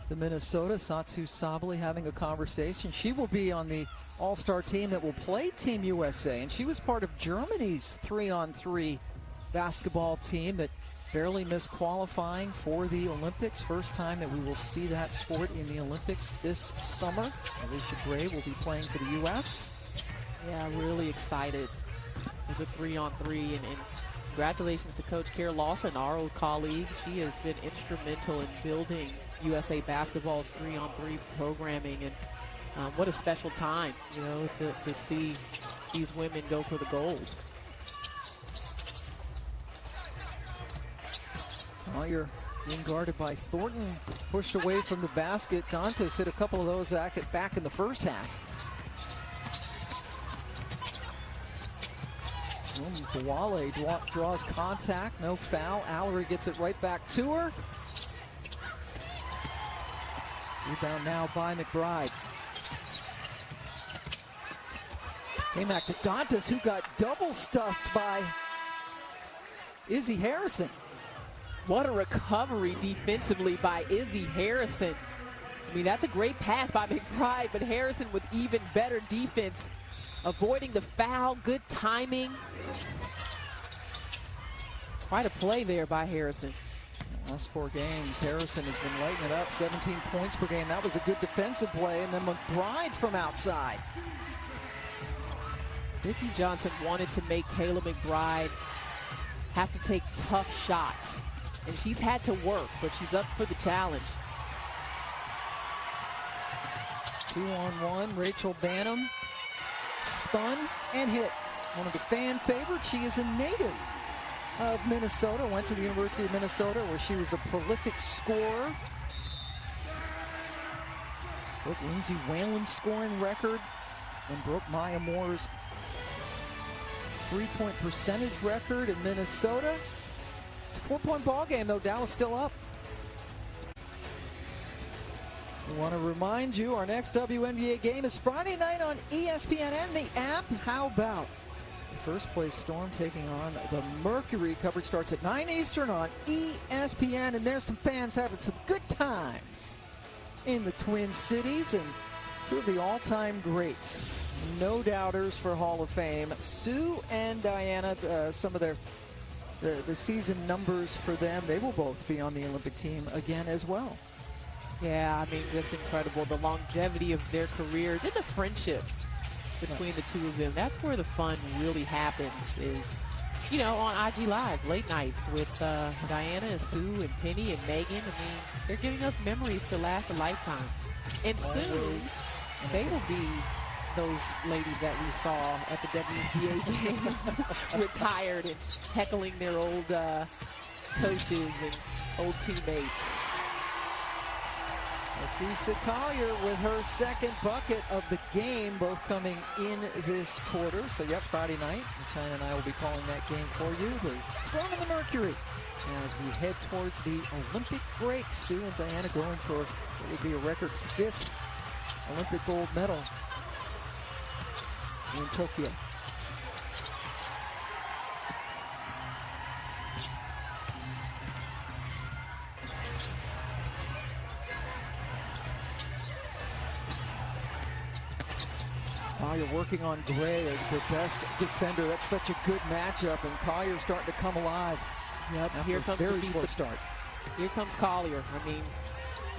to Minnesota. Satu Sabali having a conversation. She will be on the all-star team that will play Team USA, and she was part of Germany's 3-on-3 basketball team that barely missed qualifying for the Olympics. First time that we will see that sport in the Olympics this summer. Alicia Gray will be playing for the U.S. Yeah, I'm really excited for the 3-on-3, and congratulations to Coach Kara Lawson, our old colleague. She has been instrumental in building USA Basketball's 3-on-3 programming, and what a special time, you know, to see these women go for the gold. Collier being guarded by Thornton, pushed away from the basket. Dantas hit a couple of those back in the first half. Buwale draws contact, no foul. Allery gets it right back to her. Rebound now by McBride. Came back to Dantas, who got double stuffed by Izzy Harrison. What a recovery defensively by Izzy Harrison. I mean, that's a great pass by McBride, but Harrison with even better defense, avoiding the foul, good timing. Quite a play there by Harrison. Last 4 games, Harrison has been lighting it up, 17 points per game. That was a good defensive play, and then McBride from outside. Vicki Johnson wanted to make Kayla McBride have to take tough shots, and she's had to work, but she's up for the challenge. 2-on-1, Rachel Banham spun and hit. One of the fan favorites. She is a native of Minnesota, went to the University of Minnesota where she was a prolific scorer. Broke Lindsay Whalen's scoring record and broke Maya Moore's three-point percentage record in Minnesota. It's a 4-point ball game though. Dallas still up. We want to remind you our next WNBA game is Friday night on ESPN and the app. How about the first place Storm taking on the Mercury? Coverage starts at 9 Eastern on ESPN, and there's some fans having some good times in the Twin Cities, and 2 of the all-time greats, no doubters for Hall of Fame, Sue and Diana. Some of the season numbers for them, they will both be on the Olympic team again as well. Yeah, I mean, just incredible. The longevity of their careers and the friendship between the 2 of them. That's where the fun really happens, is, you know, on IG Live, late nights with Diana and Sue and Penny and Megan. I mean, they're giving us memories to last a lifetime. And soon, they will be those ladies that we saw at the WNBA games, retired and heckling their old coaches and old teammates. Lisa Collier with her second bucket of the game, both coming in this quarter. So, yep, Friday night. China and I will be calling that game for you. The Storm and the Mercury. As we head towards the Olympic break, Sue and Diana going for what would be a record 5th Olympic gold medal in Tokyo. Collier working on Gray, the best defender. That's such a good matchup, and Collier's starting to come alive. Yep, here comes very slow start. Here comes Collier. I mean,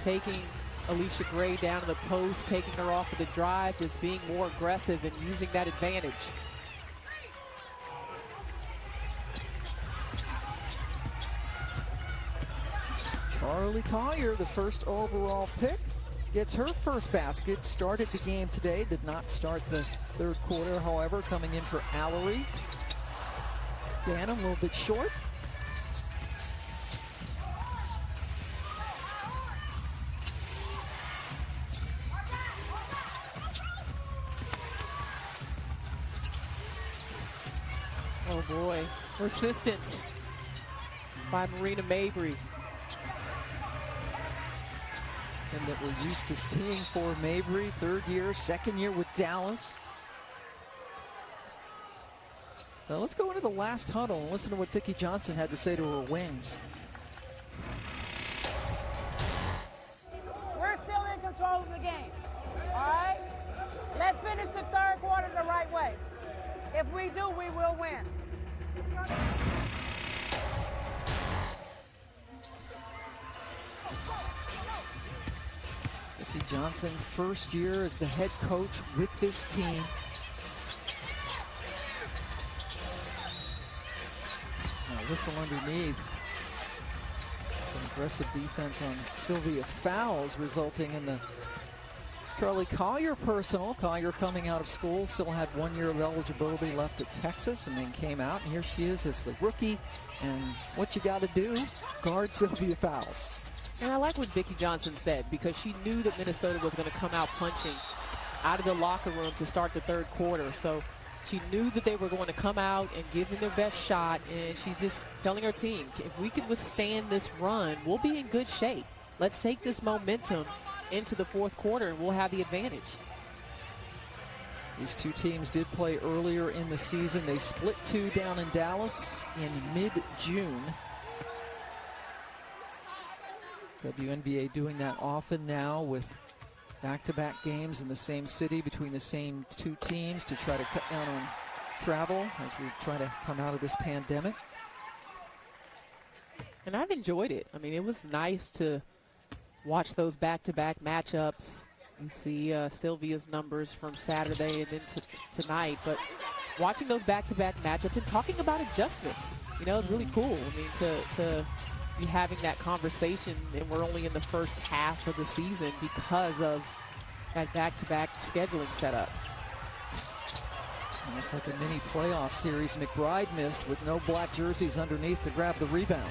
taking Alicia Gray down to the post, taking her off of the drive, just being more aggressive and using that advantage. Charlie Collier, the first overall pick, gets her first basket. Started the game today, did not start the third quarter, however, coming in for Allery. Banham a little bit short. Oh boy, persistence by Marina Mabry. And that we're used to seeing for Mabry, 3rd year, 2nd year with Dallas. Now let's go into the last huddle and listen to what Vicki Johnson had to say to her wings. We're still in control of the game, all right? Let's finish the 3rd quarter the right way. If we do, we will win. Johnson, first year as the head coach with this team. Now, whistle underneath. Some aggressive defense on Sylvia fouls, resulting in the Charlie Collier personal. Collier coming out of school, still had 1 year of eligibility left at Texas, and then came out, and here she is as the rookie. And what you got to do, guard Sylvia fouls. And I like what Vicki Johnson said, because she knew that Minnesota was going to come out punching out of the locker room to start the third quarter. So she knew that they were going to come out and give them their best shot, and she's just telling her team, if we can withstand this run, we'll be in good shape. Let's take this momentum into the fourth quarter, and we'll have the advantage. These two teams did play earlier in the season. They split 2 down in Dallas in mid-June. WNBA doing that often now with back-to-back games in the same city between the same two teams to try to cut down on travel as we try to come out of this pandemic. And I've enjoyed it. I mean, it was nice to watch those back-to-back matchups. You see Sylvia's numbers from Saturday and then tonight, but watching those back-to-back matchups and talking about adjustments, you know, it's really cool. I mean, to be having that conversation, and we're only in the first half of the season because of that back-to-back scheduling setup. Almost like a mini playoff series. McBride missed with no black jerseys underneath to grab the rebound.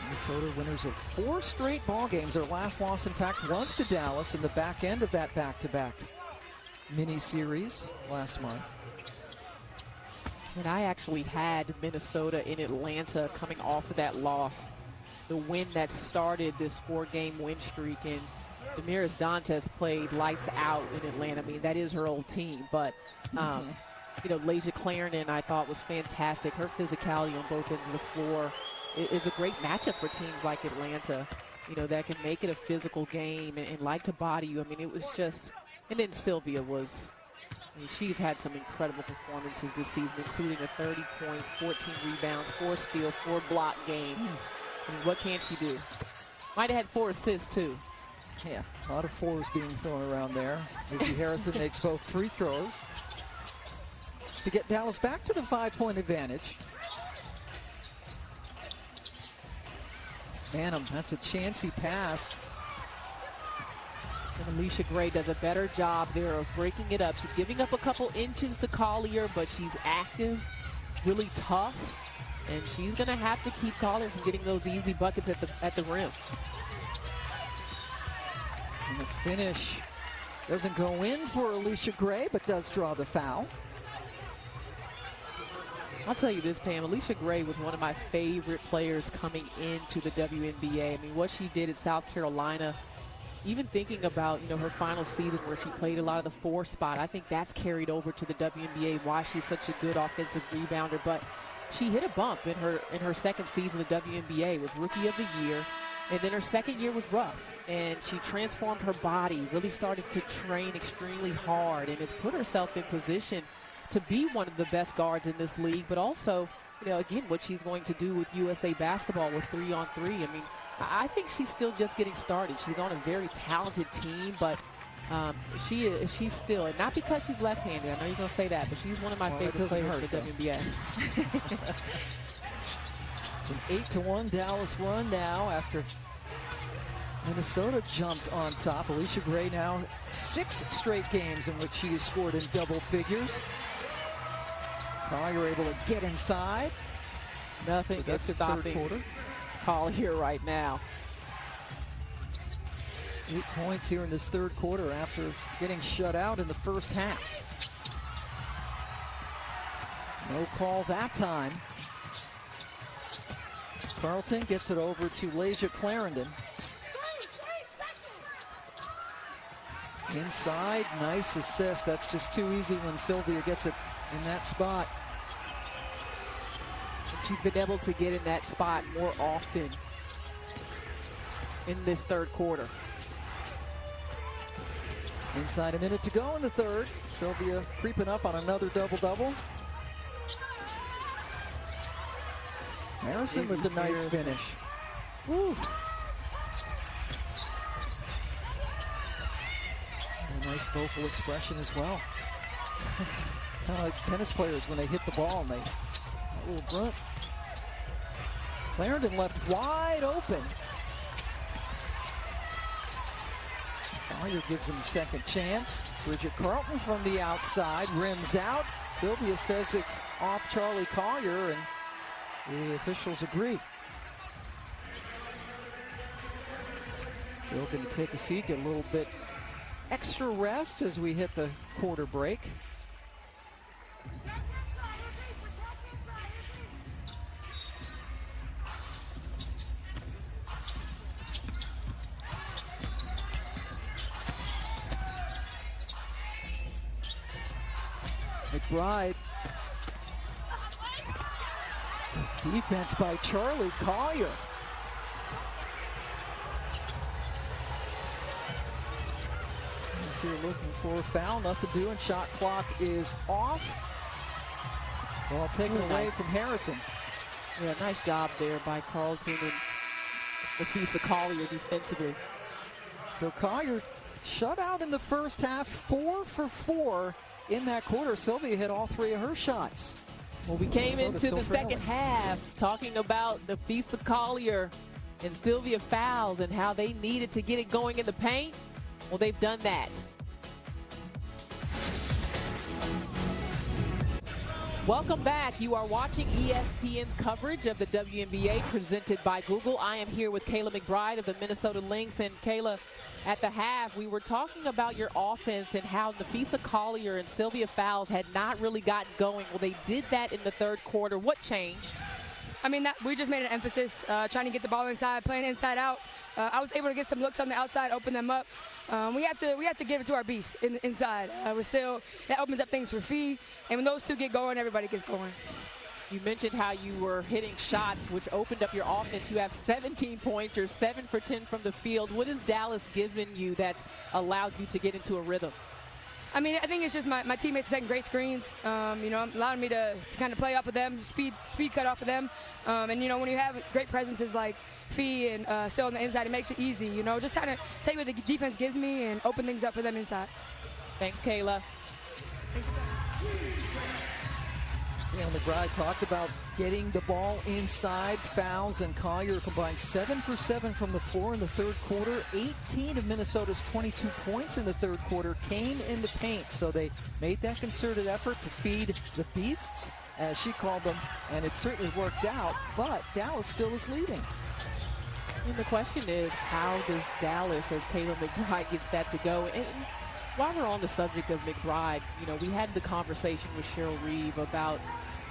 Minnesota winners of 4 straight ball games. Their last loss, in fact, was to Dallas in the back end of that back-to-back mini-series last month. And I actually had Minnesota in Atlanta coming off of that loss, the win that started this 4-game win streak. And Damaris Dantes played lights out in Atlanta. I mean, that is her old team. But, you know, Lasia Clarendon, I thought, was fantastic. Her physicality on both ends of the floor is a great matchup for teams like Atlanta, you know, that can make it a physical game and like to body you. I mean, it was just, and then Sylvia was, I mean, she's had some incredible performances this season, including a 30-point, 14 rebounds, 4 steal, 4 block game. I mean, what can she do? Might have had 4 assists, too. Yeah, a lot of 4s being thrown around there. Izzy Harrison makes both free throws to get Dallas back to the 5-point advantage. Phantom, that's a chancy pass. And Alicia Gray does a better job there of breaking it up. She's giving up a couple inches to Collier, but she's active, really tough, and she's going to have to keep Collier from getting those easy buckets at the rim. And the finish doesn't go in for Alicia Gray, but does draw the foul. I'll tell you this, Pam, Alicia Gray was one of my favorite players coming into the WNBA. I mean, what she did at South Carolina, even thinking about, you know, her final season where she played a lot of the 4 spot, I think that's carried over to the WNBA, why she's such a good offensive rebounder. But she hit a bump in her second season of the WNBA, was Rookie of the Year, and then her second year was rough. And she transformed her body, really started to train extremely hard, and has put herself in position to be one of the best guards in this league, but also, you know, again, what she's going to do with USA basketball with 3-on-3. I mean, I think she's still just getting started. She's on a very talented team, but she's still, and not because she's left-handed, I know you're going to say that, but she's one of my favorite players in the WNBA. It's an 8-1 Dallas run now after Minnesota jumped on top. Alicia Gray now 6 straight games in which she has scored in double figures. Collier able to get inside. Nothing is stopping Collier right now. 8 points here in this third quarter after getting shut out in the first half. No call that time. Carlton gets it over to Lasia Clarendon. Inside, nice assist. That's just too easy when Sylvia gets it in that spot. She's been able to get in that spot more often in this third quarter. Inside a minute to go in the third. Sylvia creeping up on another double-double. Harrison with the nice finish. Woo. A nice vocal expression as well. Kind of like tennis players when they hit the ball and they a little grunt. Clarendon left wide open. Collier gives him a second chance. Bridget Carlton from the outside rims out. Sylvia says it's off Charlie Collier, and the officials agree. Still going to take a seat, get a little bit extra rest as we hit the quarter break. McBride. Defense by Charlie Collier. As here looking for a foul, nothing doing. Shot clock is off. Ball taken away from Harrison. Yeah, nice job there by Carlton and Nafisa Collier defensively. So Collier shut out in the first half, 4 for 4 in that quarter. Sylvia hit all 3 of her shots. Well, we came into the second half talking about Nafisa Collier and Sylvia Fowles and how they needed to get it going in the paint. Well, they've done that. Welcome back. You are watching ESPN's coverage of the WNBA presented by Google. I am here with Kayla McBride of the Minnesota Lynx. And Kayla, at the half, we were talking about your offense and how Nafisa Collier and Sylvia Fowles had not really gotten going. Well, they did that in the third quarter. What changed? I mean, we just made an emphasis trying to get the ball inside, playing inside out. I was able to get some looks on the outside, open them up. We have to give it to our beast inside. With Sil, that opens up things for Fee, and when those two get going, everybody gets going. You mentioned how you were hitting shots, which opened up your offense. You have 17 points. You're 7 for 10 from the field. What has Dallas given you that's allowed you to get into a rhythm? I mean, I think it's just my teammates taking great screens, you know, allowing me to kind of play off of them, speed cut off of them. And, you know, when you have great presences like Fee and Sil on the inside, it makes it easy, you know, just kind of take what the defense gives me and open things up for them inside. Thanks, Kayla. You know, McBride talked about getting the ball inside. Fowles and Collier combined 7 for 7 from the floor in the third quarter. 18 of Minnesota's 22 points in the third quarter came in the paint. So they made that concerted effort to feed the beasts, as she called them, and it certainly worked out. But Dallas still is leading. And the question is, how does Dallas, as Kayla McBride gets that to go? And while we're on the subject of McBride, you know, we had the conversation with Cheryl Reeve about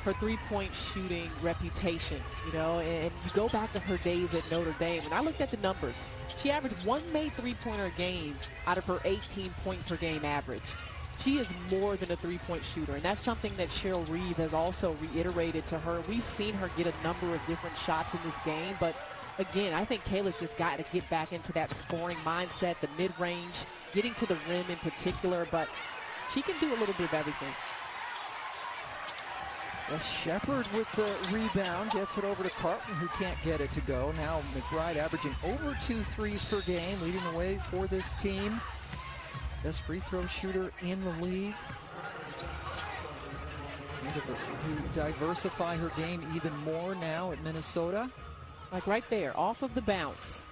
her three-point shooting reputation, you know, and you go back to her days at Notre Dame, and I looked at the numbers. She averaged 1 made three-pointer a game out of her 18-point-per-game average. She is more than a three-point shooter, and that's something that Cheryl Reeve has also reiterated to her. We've seen her get a number of different shots in this game, but again, I think Kayla's just got to get back into that scoring mindset, the mid-range, getting to the rim in particular, but she can do a little bit of everything. Yes, Shepard with the rebound, gets it over to Carlton, who can't get it to go. Now McBride averaging over 2 threes per game, leading the way for this team. Best free throw shooter in the league. To diversify her game even more now at Minnesota. Like right there, off of the bounce.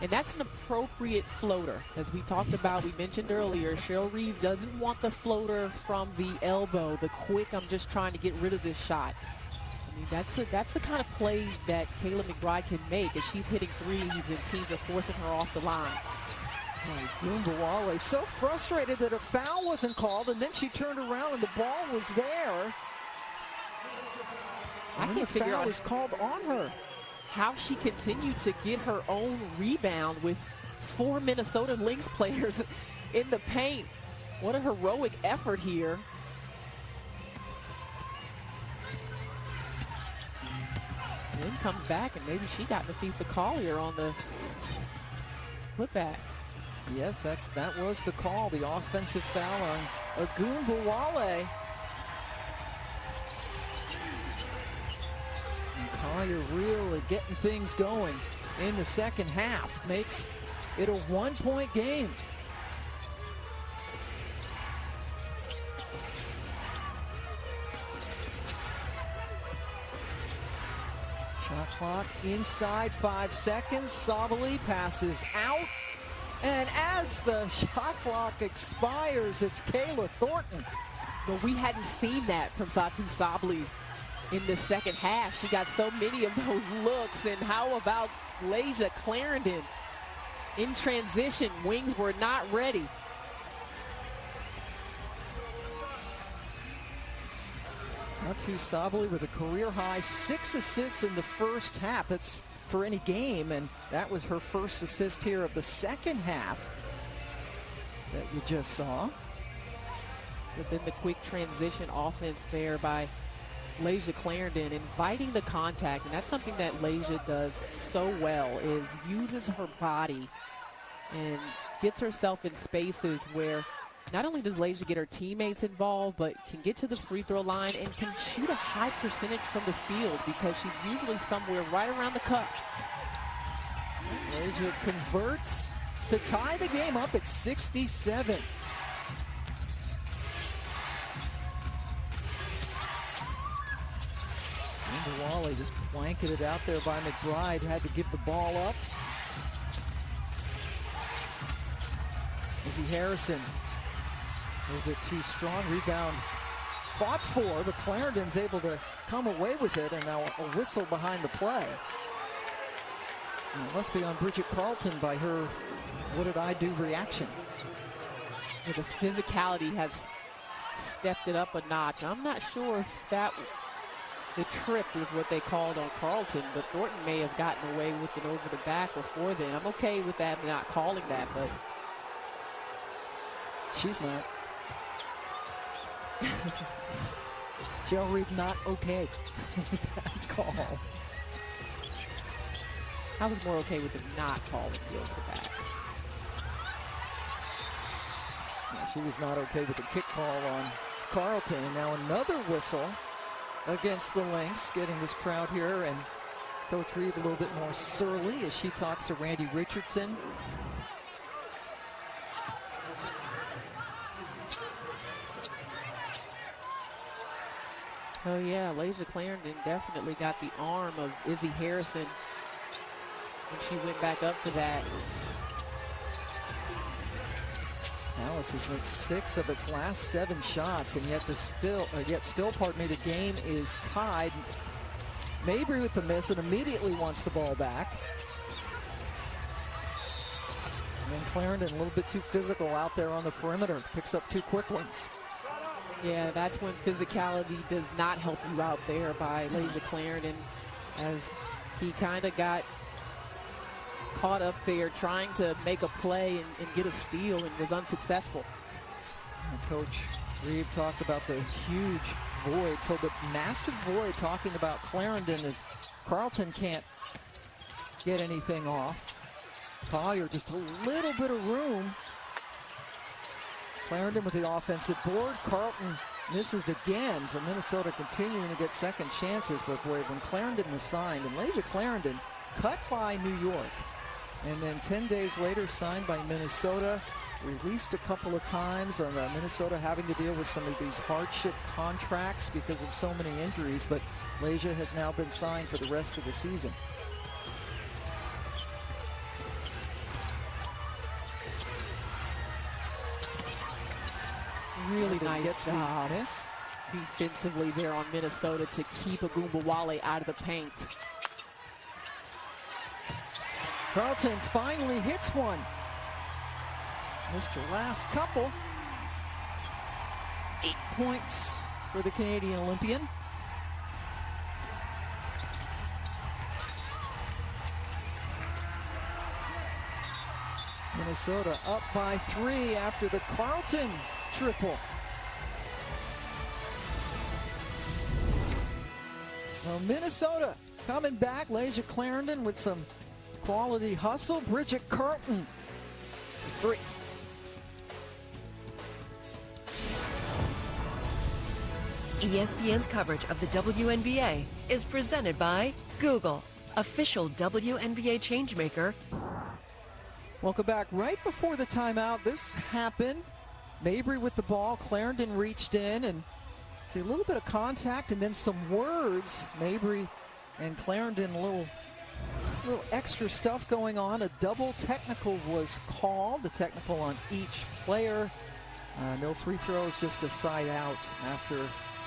And that's an appropriate floater. As we talked about, we mentioned earlier, Cheryl Reeve doesn't want the floater from the elbow, the quick, I'm just trying to get rid of this shot. I mean, that's the kind of play that Kayla McBride can make as she's hitting threes and teams are forcing her off the line. Gumbawale so frustrated that a foul wasn't called, and then she turned around and the ball was there. I can't figure out was called on her. How she continued to get her own rebound with 4 Minnesota Lynx players in the paint. What a heroic effort here. Then comes back, and maybe she got Nafisa Collier on the putback. Yes, that was the call, the offensive foul on Gumbawale. Collier really getting things going in the second half. Makes it a 1-point game. clock inside 5 seconds. Sabally passes out. And as the shot clock expires, it's Kayla Thornton. But we hadn't seen that from Satu Sabally in the second half. She got so many of those looks. And how about Laysia Clarendon in transition? Wings were not ready. Satu Sabally with a career high 6 assists in the first half. That's for any game, and that was her first assist here of the second half that you just saw. But then the quick transition offense there by Laysia Clarendon, inviting the contact, and that's something that Laysia does so well, is uses her body and gets herself in spaces where not only does Laysia get her teammates involved, but can get to the free throw line and can shoot a high percentage from the field because she's usually somewhere right around the cup. Laysia converts to tie the game up at 67. Wally just blanketed out there by McBride, had to give the ball up. Izzy Harrison, a little bit too strong. Rebound fought for, but Clarendon's able to come away with it, and now a whistle behind the play. And it must be on Bridget Carlton by her "what did I do" reaction. Yeah, the physicality has stepped it up a notch. I'm not sure if that the trip is what they called on Carlton, but Thornton may have gotten away with it over the back before then. I'm okay with that, not calling that, but she's not. Jill Reed not okay with that call. I was more okay with them not calling the over the back. Yeah, she was not okay with the kick call on Carlton, and now another whistle against the Lynx, getting this crowd here, and Coach Reed a little bit more surly as she talks to Randy Richardson. Oh yeah, Laysia Clarendon definitely got the arm of Izzy Harrison when she went back up to that. Dallas has made 6 of its last 7 shots, and yet still, the game is tied. Mabry with the miss and immediately wants the ball back. And then Clarendon a little bit too physical out there on the perimeter, picks up 2 quick ones. Yeah, that's when physicality does not help you out there by Laysia Clarendon, as he kind of got caught up there trying to make a play and get a steal and was unsuccessful. And Coach Reed talked about the huge void, for the massive void, talking about Clarendon as Carlton can't get anything off. Collier just a little bit of room. Clarendon with the offensive board. Carlton misses again, so Minnesota continuing to get second chances. But boy, when Clarendon was signed, and Laysia Clarendon cut by New York, and then 10 days later signed by Minnesota, released a couple of times on Minnesota having to deal with some of these hardship contracts because of so many injuries, but Laysia has now been signed for the rest of the season. Really nice job defensively there on Minnesota to keep Agumbawale out of the paint. Carlton finally hits one. Missed her last couple. 8 points for the Canadian Olympian. Minnesota up by 3 after the Carlton triple. Well, Minnesota coming back. Laysia Clarendon with some quality hustle. Bridget Carlton, 3. ESPN's coverage of the WNBA is presented by Google, official WNBA changemaker. Welcome back. Right before the timeout, this happened. Mabry with the ball. Clarendon reached in and see a little bit of contact and then some words. Mabry And Clarendon, a little extra stuff going on. A double technical was called, the technical on each player. No free throws, just a side out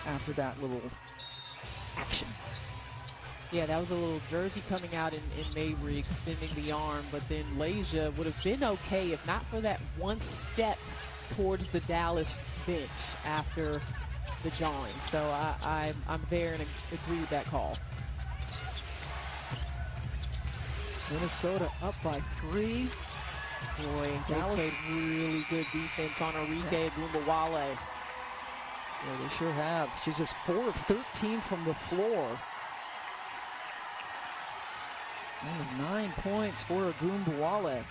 after that little action. Yeah, that was a little jersey coming out in Mabry, extending the arm, but then Lasia would have been okay if not for that one step towards the Dallas bench after the jawing. So I'm there and agree with that call. Minnesota up by 3. Boy, Dallas played really good defense on Arike Agumbawale. Yeah, they sure have. She's just 4 of 13 from the floor. Only 9 points for Agumbawale.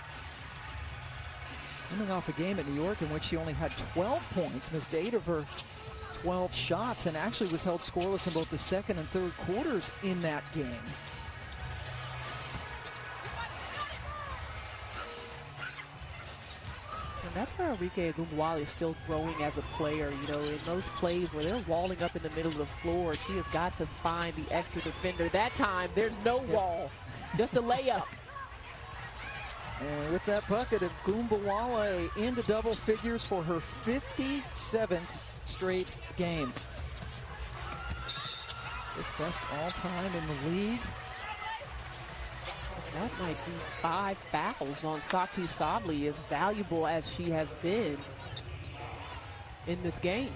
Coming off a game at New York in which she only had 12 points, missed 8 of her 12 shots, and actually was held scoreless in both the second and third quarters in that game. And that's where Arike Agumbawale is still growing as a player. You know, in those plays where they're walling up in the middle of the floor, she has got to find the extra defender. That time, there's no wall, just a layup. And with that bucket, Agumbawale into double figures for her 57th straight game. Fifth best all-time in the league. That might be 5 fouls on Satou Sabally, as valuable as she has been in this game.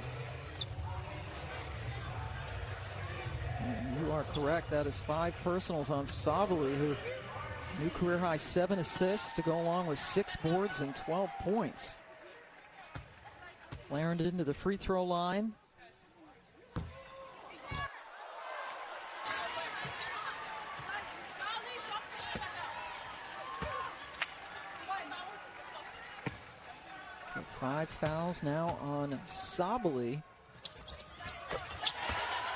And you are correct. That is 5 personals on Sabally, who new career high 7 assists to go along with 6 boards and 12 points. Clarendon to the free throw line. So 5 fouls now on Sabally.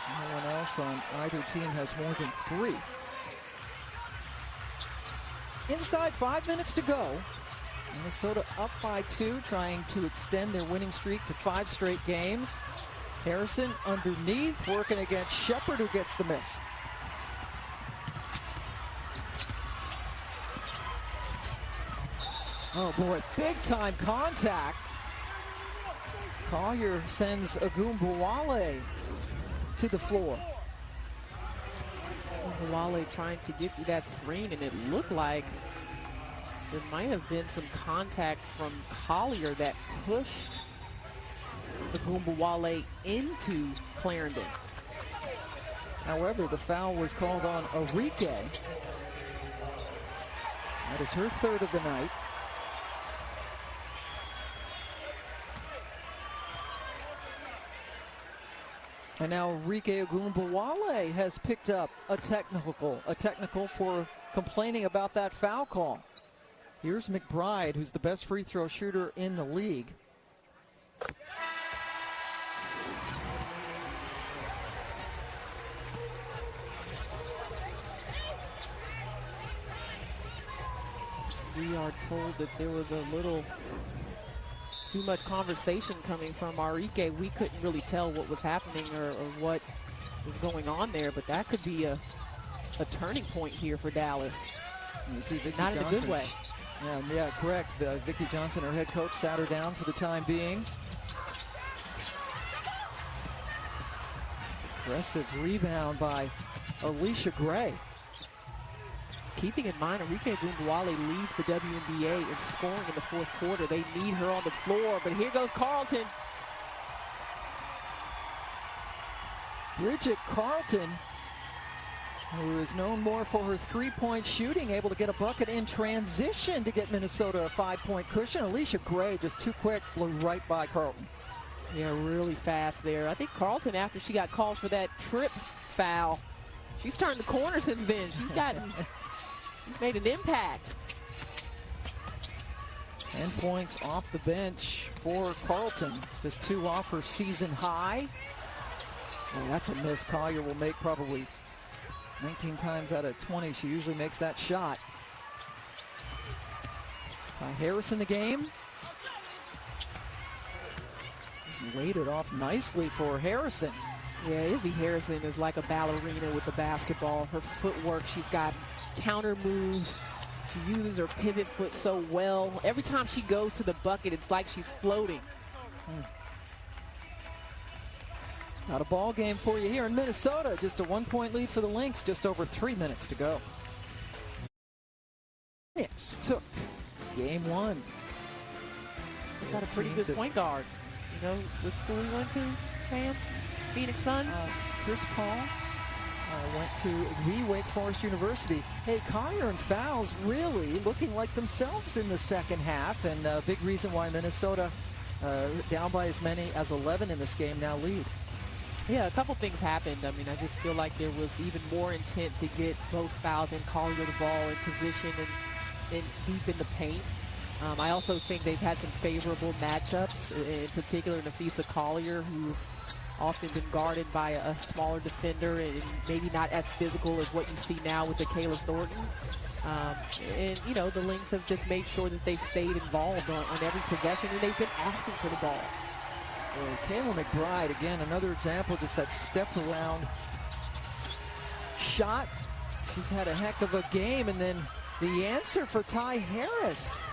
No one else on either team has more than 3. Inside 5 minutes to go. Minnesota up by 2, trying to extend their winning streak to 5 straight games. Harrison underneath, working against Shepard, who gets the miss. Oh boy, big time contact. Collier sends Agumbawale to the floor. Agumbawale trying to get through that screen, and it looked like there might have been some contact from Collier that pushed Agumbawale into Clarendon. However, the foul was called on Arike. That is her 3rd of the night. And now Arike Agumbawale has picked up a technical for complaining about that foul call. Here's McBride, who's the best free throw shooter in the league. We are told that there was a little too much conversation coming from Arike. We couldn't really tell what was happening or what was going on there, but that could be a turning point here for Dallas. You see Vicki Not in Johnson. a good way. Yeah, correct. Vicki Johnson, her head coach, sat her down for the time being. Aggressive rebound by Alicia Gray. Keeping in mind, Arike Agumbawale leads the WNBA in scoring in the 4th quarter. They need her on the floor, but here goes Carlton. Bridget Carlton, who is known more for her 3-point shooting, able to get a bucket in transition to get Minnesota a 5-point cushion. Alicia Gray just too quick, blew right by Carlton. Yeah, really fast there. I think Carlton, after she got called for that trip foul, she's turned the corner since then. She's made an impact. 10 points off the bench for Carlton. Just 2 off her season high. Oh, that's a miss. Collier will make probably 19 times out of 20. She usually makes that shot. Harris in the game. Laid it off nicely for Harrison. Yeah, Izzy Harrison is like a ballerina with the basketball. Her footwork, she's got counter moves. She uses her pivot foot so well. Every time she goes to the bucket, it's like she's floating. Not a ball game for you here in Minnesota. Just a 1-point lead for the Lynx. Just over 3 minutes to go. Lynx took game one. Got a pretty good point guard. You know what school he went to, Pam? Phoenix Suns? Chris Paul went to the Wake Forest University. Hey, Collier and Fowles really looking like themselves in the second half, and a big reason why Minnesota, down by as many as 11 in this game, now lead. Yeah, a couple things happened. I mean, I just feel like there was even more intent to get both Fowles and Collier the ball in position and deep in the paint. I also think they've had some favorable matchups, in particular Nafisa Collier, who's often been guarded by a smaller defender and maybe not as physical as what you see now with the Kayla Thornton. And, you know, the Lynx have just made sure that they've stayed involved on every possession, and they've been asking for the ball. Kayla McBride, again, another example, just that step-around shot. She's had a heck of a game, and then the answer for Ty Harris.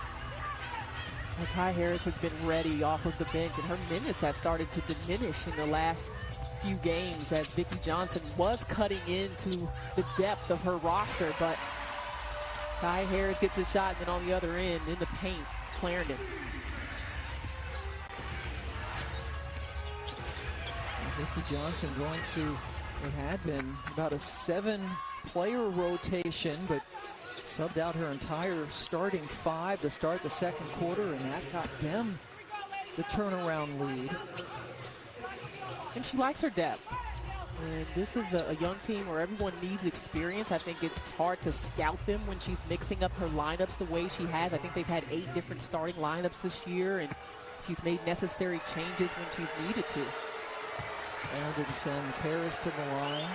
Well, Ty Harris has been ready off of the bench, and her minutes have started to diminish in the last few games as Vicki Johnson was cutting into the depth of her roster, but Ty Harris gets a shot, and then on the other end, in the paint, Clarendon. Vicki Johnson going through what had been about a 7-player rotation, but subbed out her entire starting 5 to start the second quarter, and that got them the turnaround lead. And she likes her depth. And this is a young team where everyone needs experience. I think it's hard to scout them when she's mixing up her lineups the way she has. I think they've had 8 different starting lineups this year, and she's made necessary changes when she's needed to. Clarendon sends Harris to the line.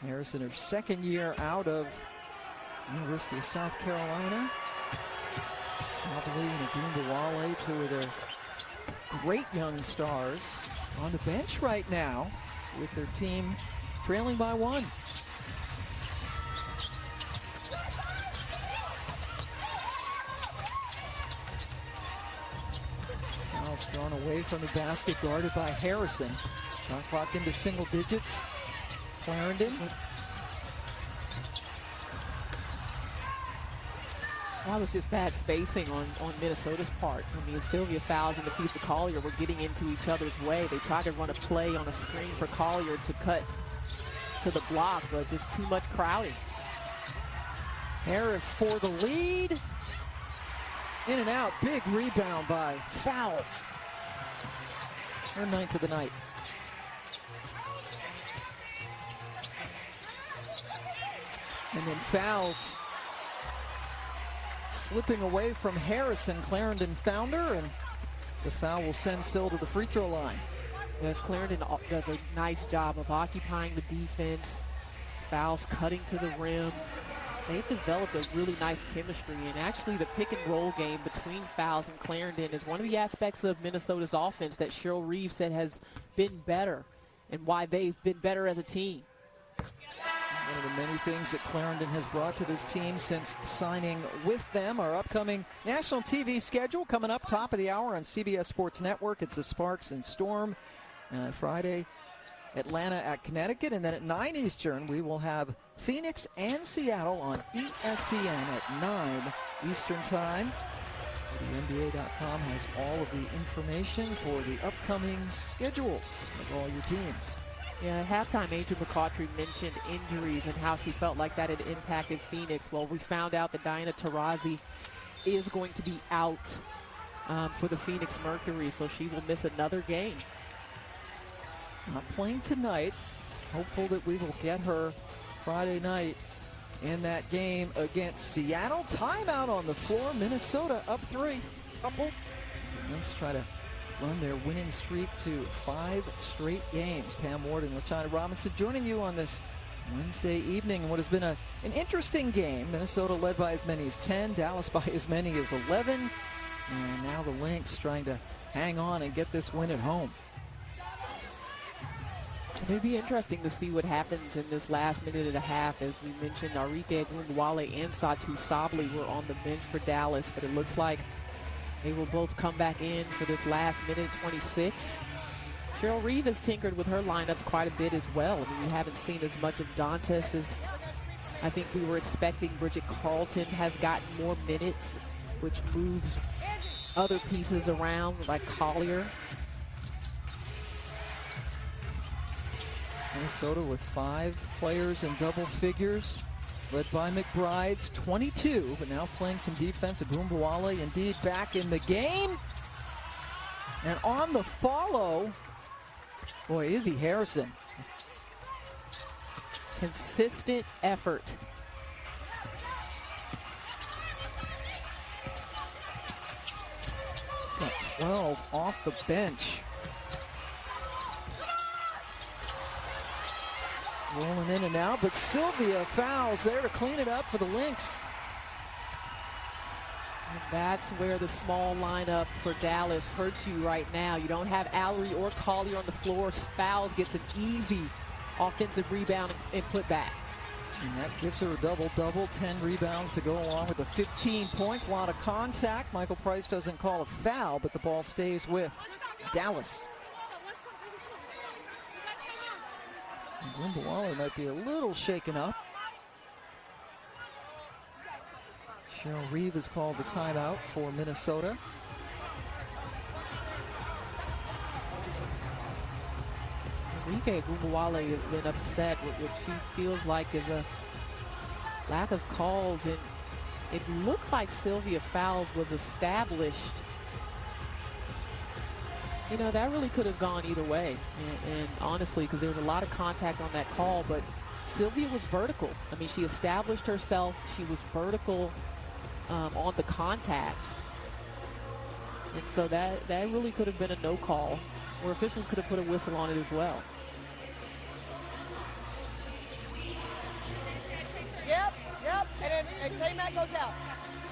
Harris in her second year out of University of South Carolina. Sabali and Agumbawale, 2 of their great young stars, on the bench right now with their team trailing by 1. Fowles drawn away from the basket, guarded by Harrison. Shot clock into single digits. Clarendon. That was just bad spacing on Minnesota's part. I mean, Sylvia Fowles and Nafisa Collier were getting into each other's way. They tried to run a play on a screen for Collier to cut to the block, but just too much crowding. Harris for the lead. In and out, big rebound by Fowles. Her 9th of the night. And then Fowles slipping away from Harrison. Clarendon found her, and the foul will send Sill to the free throw line. Yes, Clarendon does a nice job of occupying the defense. Fowles cutting to the rim. They've developed a really nice chemistry, and actually the pick and roll game between Fowles and Clarendon is one of the aspects of Minnesota's offense that Cheryl Reeves said has been better, and why they've been better as a team. One of the many things that Clarendon has brought to this team since signing with them. Our upcoming national TV schedule coming up top of the hour on CBS Sports Network. It's the Sparks and Storm Friday, Atlanta at Connecticut, and then at 9 Eastern we will have Phoenix and Seattle on ESPN at 9 Eastern time. WNBA.com has all of the information for the upcoming schedules of all your teams. Yeah, at halftime, Angel McCautry mentioned injuries and how she felt like that had impacted Phoenix. Well, we found out that Diana Taurasi is going to be out for the Phoenix Mercury, so she will miss another game. Not playing tonight. Hopeful that we will get her Friday night in that game against Seattle. Timeout on the floor. Minnesota up 3. Couple. The Lynx try to run their winning streak to 5 straight games. Pam Ward and LaShawna Robinson joining you on this Wednesday evening in what has been an interesting game. Minnesota led by as many as 10, Dallas by as many as 11. And now the Lynx trying to hang on and get this win at home. It'll be interesting to see what happens in this last minute and a half. As we mentioned, Arike Agumbawale and Satu Sabally were on the bench for Dallas, but it looks like they will both come back in for this last minute 26. Cheryl Reeve has tinkered with her lineups quite a bit as well. I mean, we haven't seen as much of Dantas as I think we were expecting. Bridget Carlton has gotten more minutes, which moves other pieces around like Collier. Minnesota with 5 players in double figures, led by McBride's 22, but now playing some defense. Agumbawale indeed back in the game. And on the follow, boy, Izzy Harrison. Consistent effort. She's got 12 off the bench. Rolling in and out, but Sylvia fouls there to clean it up for the Lynx. And that's where the small lineup for Dallas hurts you right now. You don't have Allery or Collier on the floor. Fouls gets an easy offensive rebound and put back. And that gives her a double-double, 10 rebounds to go along with the 15 points. A lot of contact. Michael Price doesn't call a foul, but the ball stays with Dallas. Agumbawale might be a little shaken up. Cheryl Reeve has called the timeout for Minnesota. Arike Agumbawale has been upset with what she feels like is a lack of calls, and it looked like Sylvia Fowles was established. You know, that really could have gone either way, and honestly, because there was a lot of contact on that call, but Sylvia was vertical. I mean, she established herself. She was vertical on the contact. And so that really could have been a no call, or officials could have put a whistle on it as well. Yep, and K-Mac goes out,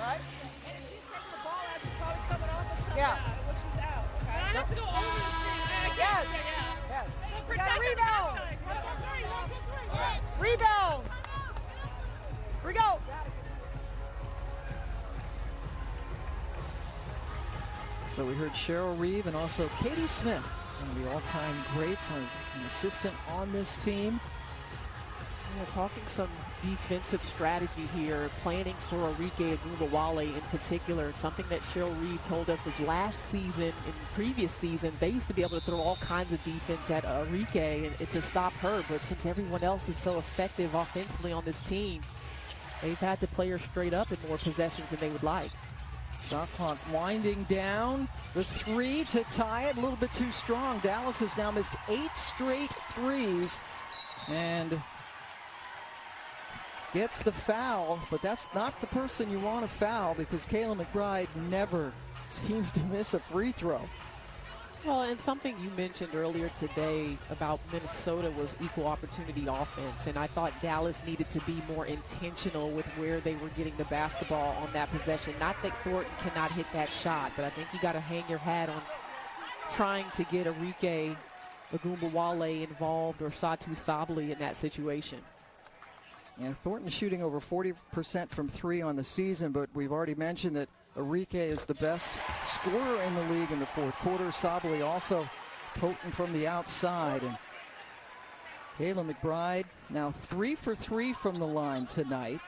right? And she's taking the ball out, she's probably coming off of something when she's out. Okay? I have to go over the thing. Yes. So You got a rebound. Right. Rebound. Here we go. So we heard Cheryl Reeve and also Katie Smith, one of the all-time greats, an assistant on this team. We're talking some defensive strategy here, planning for Arike Agumbawale in particular. Something that Cheryl Reeve told us was last season, in previous seasons, they used to be able to throw all kinds of defense at Arike and to stop her. But since everyone else is so effective offensively on this team, they've had to play her straight up in more possessions than they would like. Shot clock winding down. The 3 to tie it, a little bit too strong. Dallas has now missed 8 straight threes and gets the foul, but that's not the person you want to foul, because Kayla McBride never seems to miss a free throw. Well, and something you mentioned earlier today about Minnesota was equal opportunity offense, and I thought Dallas needed to be more intentional with where they were getting the basketball on that possession. Not that Thornton cannot hit that shot, but I think you got to hang your hat on trying to get Arike Agumbawale involved or Satu Sabally in that situation. Yeah, Thornton shooting over 40% from 3 on the season, but we've already mentioned that Arike is the best scorer in the league in the fourth quarter. Sabally also potent from the outside. And Kayla McBride now 3 for 3 from the line tonight.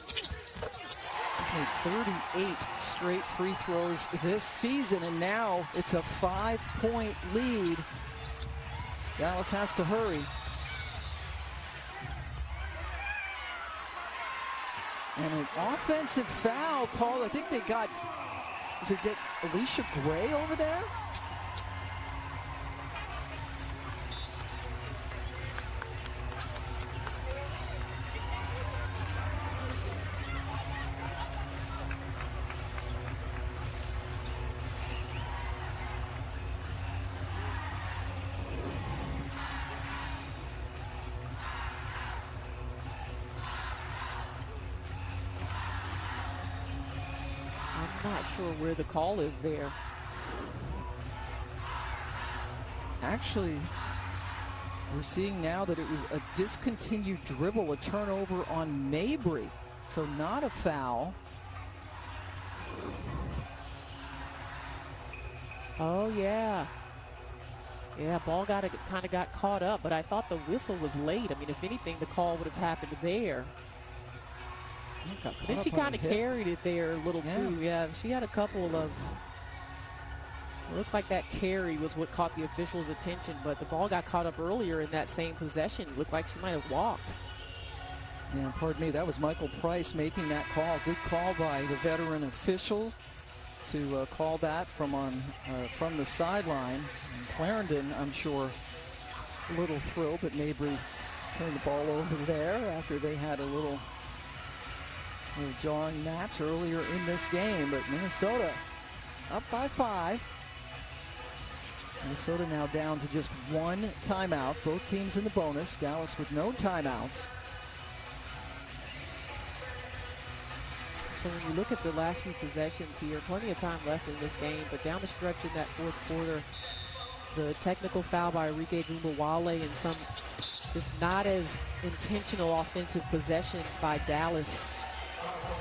She's made 38 straight free throws this season, and now it's a 5-point lead. Dallas has to hurry. And an offensive foul called. I think they got, did they get Alicia Gray over there? sure where the call is there. Actually, we're seeing now that it was a discontinued dribble, a turnover on Mabry. So not a foul. Oh, yeah. Yeah, ball kind of got caught up, but I thought the whistle was late. I mean, if anything, the call would have happened there. Then she kind of carried it there a little too. Yeah, she had a couple of. It looked like that carry was what caught the officials' attention, but the ball got caught up earlier in that same possession. It looked like she might have walked. Yeah, pardon me. That was Michael Price making that call. Good call by the veteran official to call that from the sideline. And Clarendon, I'm sure, a little thrilled that Mabry turned the ball over there after they had a little jarring match earlier in this game. But Minnesota up by 5. Minnesota now down to just 1 timeout. Both teams in the bonus. Dallas with no timeouts. So when you look at the last few possessions here, plenty of time left in this game, but down the stretch in that fourth quarter, the technical foul by Arike Gumbawale and some just not as intentional offensive possessions by Dallas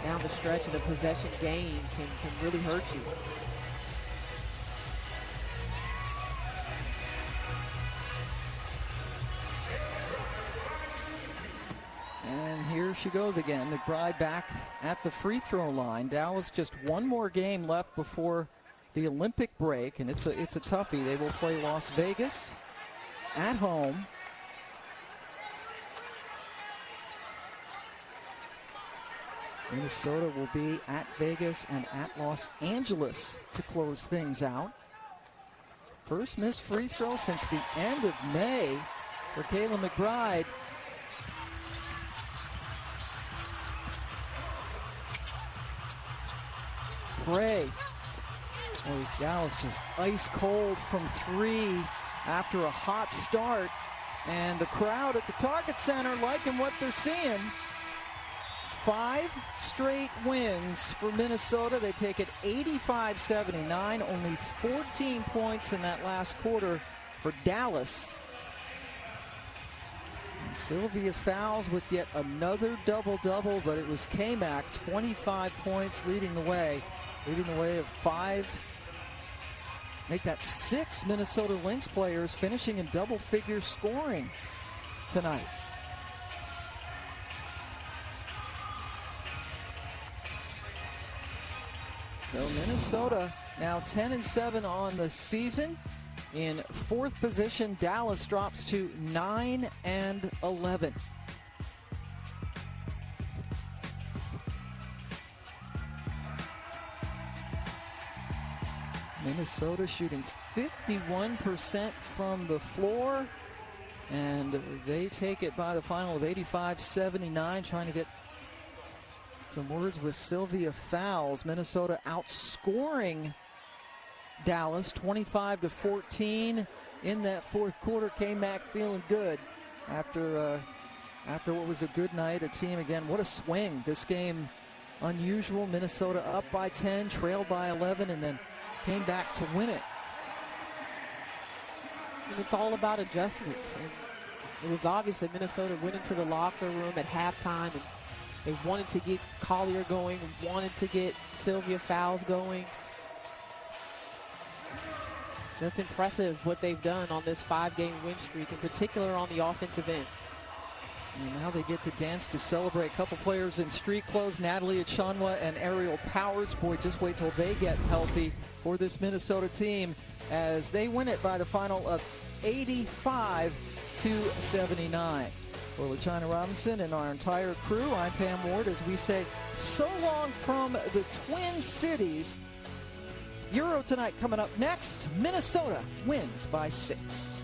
down the stretch in a possession game can really hurt you. And here she goes again. McBride back at the free throw line. Dallas just 1 more game left before the Olympic break, and it's a toughie. They will play Las Vegas at home. Minnesota will be at Vegas and at Los Angeles to close things out. First missed free throw since the end of May for Kayla McBride. Bray. Oh, Dallas just ice cold from 3 after a hot start. And the crowd at the Target Center liking what they're seeing. 5 straight wins for Minnesota. They take it 85-79. Only 14 points in that last quarter for Dallas. And Sylvia Fowles with yet another double-double, but it was K-Mac, 25 points leading the way of 5. Make that 6 Minnesota Lynx players finishing in double-figure scoring tonight. So Minnesota now 10-7 on the season. In 4th position, Dallas drops to 9-11. Minnesota shooting 51% from the floor, and they take it by the final of 85-79, trying to get some words with Sylvia Fowles. Minnesota outscoring Dallas 25-14 in that fourth quarter. K-Mac feeling good after what was a good night. A team, again, what a swing. This game unusual. Minnesota up by 10, trailed by 11, and then came back to win it. And it's all about adjustments. And it was obvious that Minnesota went into the locker room at halftime and they wanted to get Collier going, wanted to get Sylvia Fowles going. That's impressive what they've done on this 5-game win streak, in particular on the offensive end. And now they get the dance to celebrate. A couple players in street clothes, Natalie Achonwa and Ariel Powers. Boy, just wait till they get healthy for this Minnesota team as they win it by the final of 85-79. For LaChina Robinson and our entire crew, I'm Pam Ward as we say so long from the Twin Cities. Euro tonight coming up next. Minnesota wins by 6.